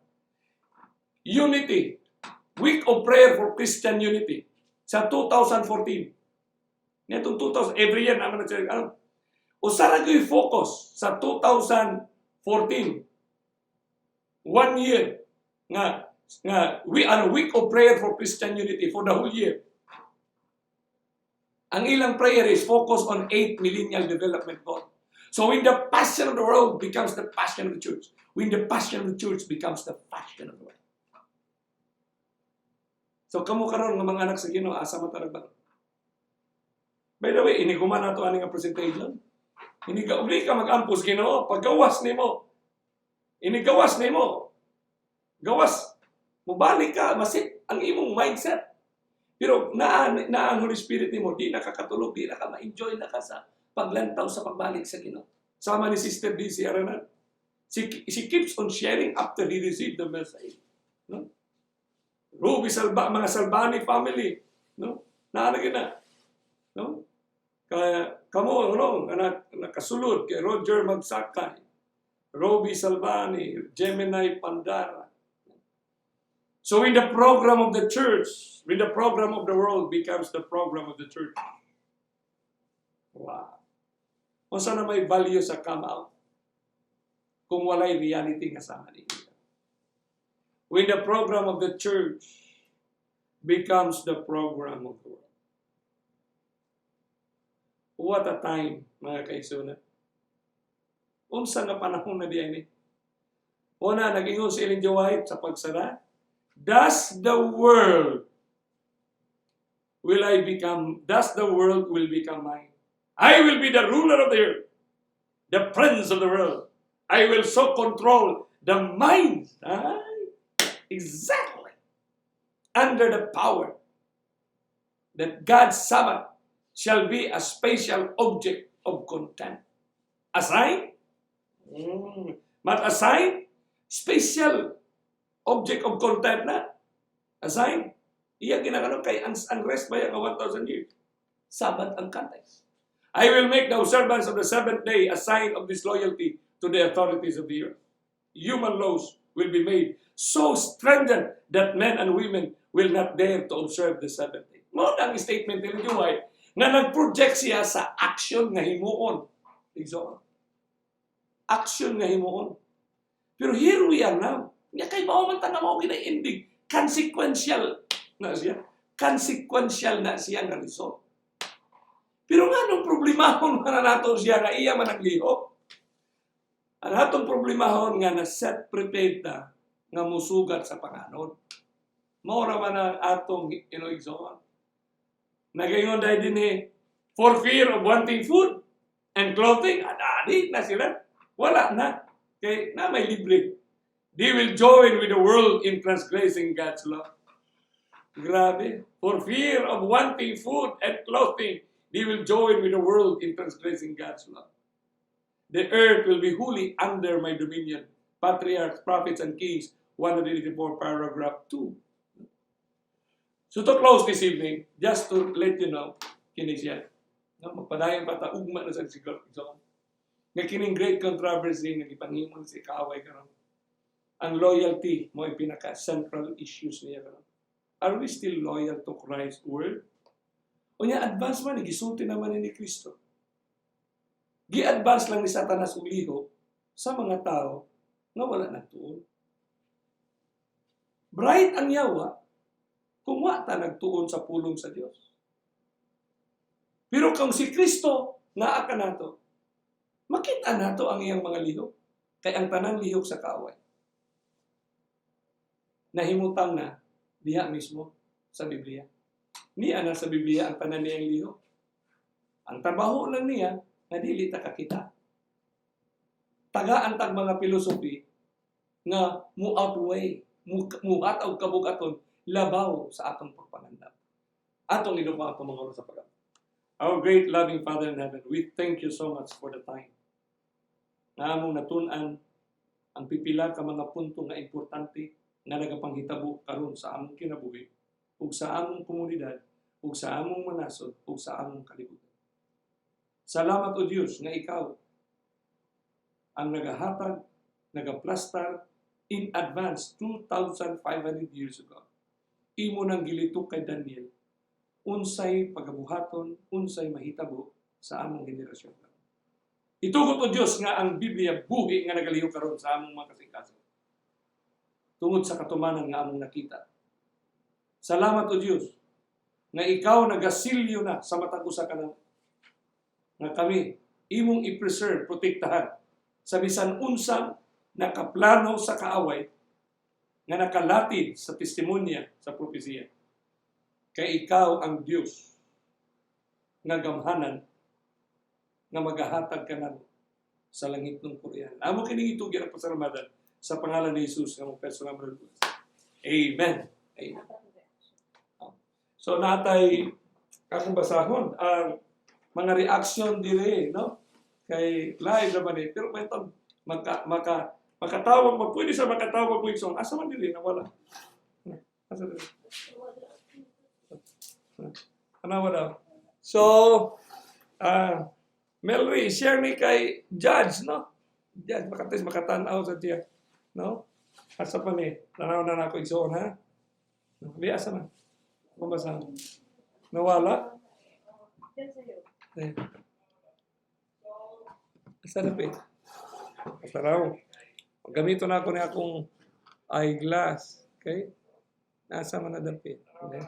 Speaker 2: Unity, Week of Prayer for Christian Unity sa 2014. Netong 2000, every year naman na siya. Usara ko focus sa 2014. 1 year nga we are Week of Prayer for Christian Unity for the whole year. Ang ilang prayer is focused on 8 millennial development goals. So when the passion of the world becomes the passion of the church, when the passion of the church becomes the passion of the world. So kamo karon nga mga anak sa Ginoo, asa matarag ba? By the way, iniguman nato ani nga presentation. Uli ka mag-ampus Ginoo, paggawas nimo. Inigawas nimo. Gawas. Mubalik ka, masit ang imong mindset. Pero na ang Holy Spirit nimo, di nakakatulog, di na ka ma-enjoy na ka sa paglantaw sa pagbalik sa Ginoo. Sama ni Sister DC Aranan. She keeps on sharing after he received the message. No? Ruby mga Salbani family. No? Naanagin na. No? Kaya, kamo, nakasulod kay Roger Magsakay, Ruby Salbani, Gemini Pandara. So when the program of the church, when the program of the world becomes the program of the church, wow. Kung saan na may value sa come out, kung walay reality nga sama ninyo. When the program of the church becomes the program of the world. What a time, mga kaigsoon. Unsa nga panahon na diyan ni? Una, nag-ingon si Ellen G. White sa pagsara, thus the world will become mine. I will be the ruler of the earth, the prince of the world. I will so control the minds. Exactly. Under the power that God's Sabbath shall be a special object of content. Assign? But assign? Special object of content na. Assign? Iya ginagano kay ang rest ba yung 1,000 years? Sabbath ang context. I will make the observance of the seventh day a sign of disloyalty to the authorities of the earth. Human laws will be made so strengthened that men and women will not dare to observe the seventh day. Mo ang statement ni White nga nag-project siya sa action nga himuon. Igsoon. Action nga himuon. Pero here we are now. Nga kay bawang man mo ginaindig. Consequential na siya. Consequential na siya nga result. Pero nga nung problemahon na nato siya nga iya man ang lihok. Ang atong problemahon nga na set prepared na nga musugat sa panganon. Maura man ang atong igsoon. Nagayon dahil din for fear of wanting food and clothing, adadi na sila. Wala na. Kaya na may libre. They will join with the world in transgressing God's law. Grabe. For fear of wanting food and clothing, they will join with the world in transgressing God's law. The earth will be wholly under my dominion. Patriarchs, prophets, and kings, 184, paragraph 2. So to close this evening, just to let you know, kini siya. No, magpadayon pa ta, ugma na sa siguro. Nga kining great controversy, nga ipanghimon si kaaway karon. Ang loyalty mo ay pinaka-central issues niya karon. Are we still loyal to Christ's word? O niya, advance man, gisulti naman ni Kristo. Gi-advance lang ni Satanas uliho sa mga tao na wala nagtuon. Bright ang yawa kung wata nagtuon sa pulong sa Diyos. Pero kung si Kristo nga aka nato, makita nato ang iyang mga lihok. Kay ang tanang lihok sa kaaway. Nahimutang na diha mismo sa Biblia. Niya na sa Biblia ang tanan niyang lihok. Ang trabaho lang niya, na dili ta kakita. Tagaan tag mga filosofi nga mu-outweigh, mu-ataw kabugaton, labaw sa atong pagpanandap. Atong inupa atong mga oras sa pagkat. Our great loving Father in heaven, we thank you so much for the time. Na among natun-an ang pipila ka mga punto nga importante nga nagapanghitabo karon sa among kinabuhi ug sa among komunidad ug sa among manasod ug sa among kalibutan. Salamat o Diyos nga ikaw ang nagahatag, nagaplastar in advance 2,500 years ago. Imo nang gilitok kay Daniel unsay pagabuhaton, unsay mahitabo sa among henerasyon. Itugot o Diyos nga ang Biblia buhi nga nagalihok karon sa among mga kasing-kasing. Tungod sa katumanan nga among nakita. Salamat o Diyos nga ikaw nagasilyo na sa matag usa ka nga kami imong i-preserve, protektahan sa bisan unsang nakaplano sa kaaway nga nakalatid sa testimonya sa propesiya. Kay ikaw ang Diyos nga gamhanan nga magahatag ka namo sa langit ng Korean. Amo kining itugyan ang pasalamatan sa pangalan ni Jesus nga mong personal brother. Amen. Amen. So natay akong basahon ang mga reaction dire, no? Kay live naman eh. Pero may itong makatawag, pwede sa makatawag mo yung song. Asa man dire, nawala. Asa dire? Ano daw? So, Melry, share ni kay Judge, no? Judge, makatanaw sa tiya. No? Asa pa ni? Tanaw na ako igsoon, ha? Di, asa man? Kumbasahan. Nawala? Asa na pa eh? Asa raw. Gamito na ako na akong eyeglass. Okay? Nasa man na dapit. Okay?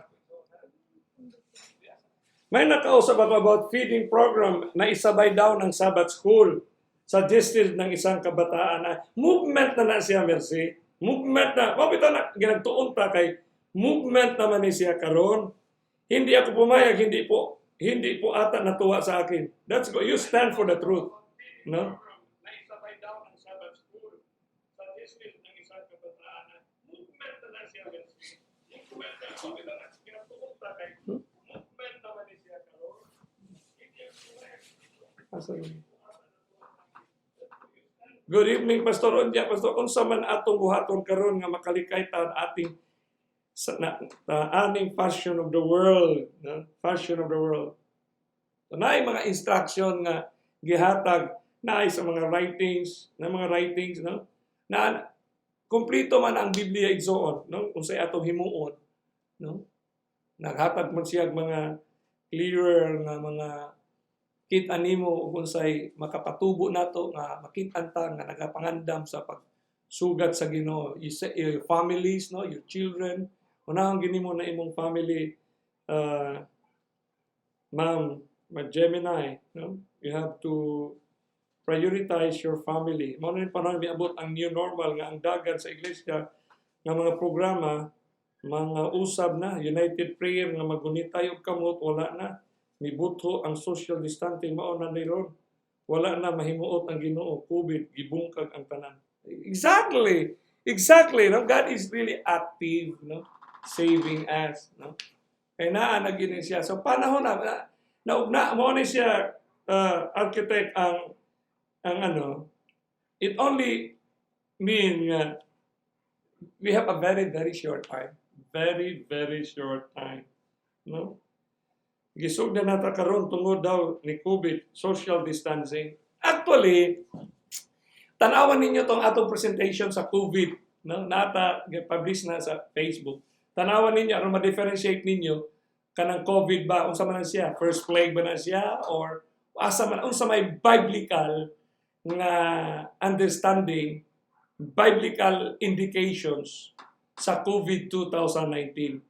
Speaker 2: May nakausap ako about feeding program na isabay daw ng Sabbath school sa district ng isang kabataan na movement na siya, Mercy. Movement na. Mabito na, ginagtuon pa kay movement naman ni siya karon. Hindi ako pumayag, hindi po ata natuwa sa akin. That's good. You stand for the truth. No? Naisabay daw ng Sabbath school sa district ng isang kabataan na movement na siya, Mercy. Movement na. Mabito na, ginagtuon pa kay movement naman ni siya karon. Good evening, Pastor Ondia. Pastor, kung sa man atong buhaton karon nga makalikay ta ating aning fashion of the world, no? Fashion of the world. So, naay mga instruction nga gihatag naay sa mga writings, no? Na kumplito man ang Biblia igsoon, no? Unsay atong himuon, no? Naghatag man siya mga clearer nga mga kita nimo kung say makapatubo nato nga makit-an ta nga nagapangandam sa pagsugat sa Ginoo. Your families, no, your children, unahang ginimo na imong family, ma'am, Gemini, no? You have to prioritize your family. Mao na panahon miabot ang new normal nga ang dagan sa iglesia nga mga programa, mga usab na, united prayer nga magunitay og kamot, wala na. Nibutho ang social distancing, mao na niron. Wala na mahimuot ang Ginoo, COVID, gibungkag ang tanan. Exactly. No? God is really active, no? Saving us, no? Kaya naa na gini siya. So panahon na mo ni siya architect ang ano, it only mean we have a very, very short time. Very, very short time. No? Gisog na nata karon tungod daw ni COVID, social distancing. Actually, tanawan ninyo tong atong presentation sa COVID, no? Nata publish na sa Facebook. Tanawan ninyo aron ma-differentiate ninyo kanang COVID ba unsa man siya, first plague ba na siya or asa man unsa may biblical nga understanding, biblical indications sa COVID 2019.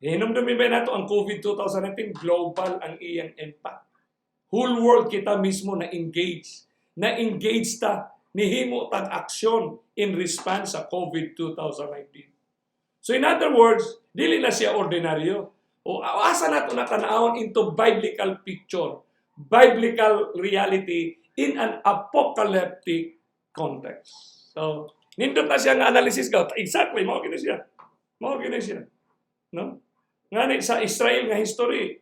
Speaker 2: Hinumdumin ba nato ang COVID 2019, global ang iyang impact. Whole world kita mismo na-engage. Na-engage ta, nihimo tag aksyon in response sa COVID 2019. So in other words, dili na siya ordinaryo. O asa nato natanawon into biblical picture, biblical reality in an apocalyptic context. So, nindot na siya nga analysis ko. Exactly, mao gini siya. No? Ngani sa Israel nga history,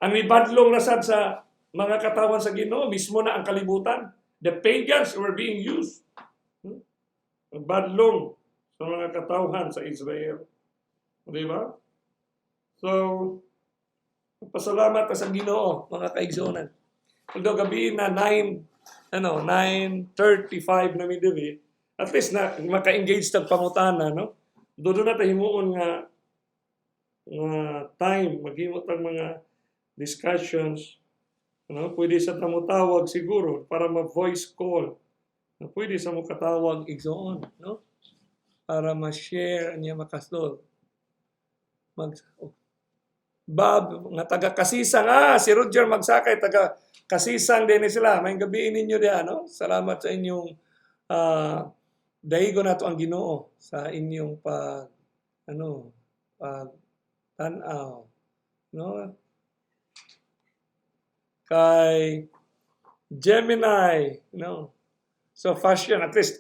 Speaker 2: ang ibadlong rasad sa mga katawan sa Ginoo mismo na ang kalibutan. The pagans were being used. Ang badlong sa mga katawan sa Israel. Di ba? So, pasalamat sa Ginoo, mga kaigsunan. Although gabi na 9:35 na midiri, at least na maka-engage tag pangutana, no? Doon na tayo himuon nga time, maghimot ang mga discussions, no? Pwede sa tamutawag siguro para ma-voice call. Pwede sa mo katawag igsoon, no? Para ma-share niya makasol. Bob, nga taga Kasisang, si Roger Magsakay, taga Kasisang din sila. May gabiin ninyo diyan, no? Salamat sa inyong dahigo nato ang Ginoo sa inyong tanaw, no? Kay Gemini, no? So fashion, at least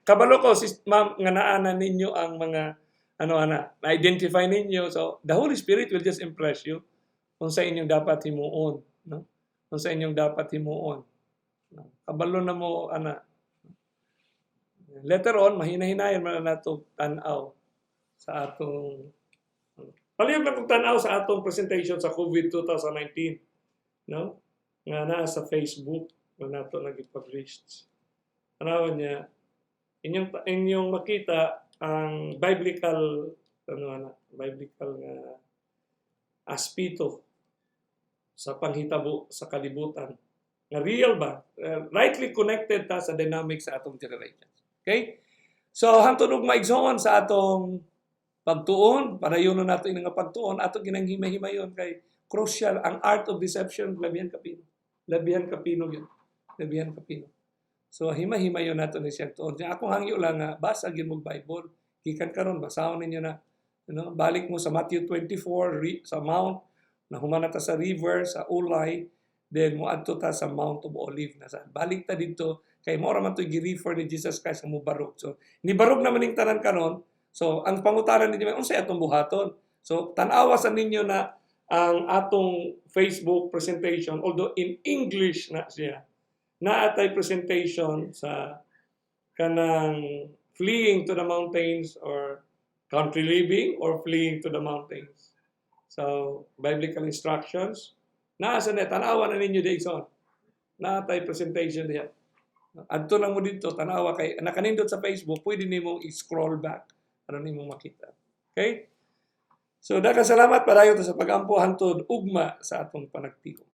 Speaker 2: kabalo ko si ma'am nga naanan ninyo ang mga na-identify ninyo. So the Holy Spirit will just impress you kung sa inyong dapat himuon, no? Kung sa inyong dapat himuon. Kabalo na mo later on mahina-hinayon man nato tan-aw sa atong palihog na kong tan-aw sa atong presentation sa COVID 2019, no? Nga naa sa Facebook na nato nag-publish. Tanawan niya inyong makita ang biblical nga aspito sa panghitabo sa kalibutan. Nga real ba? Rightly connected ta sa dynamics sa atong generation. Okay? So, hangtod og maigsoon sa atong pagtuon, para yun nato nga pagtuon, ato ginanghimay-himayon kay crucial ang art of deception, labihan kapino. Labihan kapino yun. Labihan kapino. So, himay-himayon nato ni siyang tuon. Akong hangyo lang nga, basa gyud mo Bible. Gikan karon basahon ninyo na, balik mo sa Matthew 24, sa Mount, na humanata sa river, sa Ulay, then mo adto ta sa Mount of Olive na sa. Balik ta dito, kay mo ra man to gi-refer ni Jesus Christ nga mubarog. So, nibarog naman ning tanan karon. So, ang pangutanan ninyo, unsay atong buhaton? So, tan-awa sa ninyo na ang atong Facebook presentation, although in English na siya, naatay presentation sa kanang fleeing to the mountains or country living or fleeing to the mountains. So, biblical instructions. Naasa na, tanawa na ninyo dito. Naatay presentation diya. Adto lang mo dito, tanawa kay nakanindot sa Facebook, pwede nimo i-scroll back para nimo makita. Okay? So, daghang salamat padayon sa pag-ampo hantod ugma sa atong panagtiko.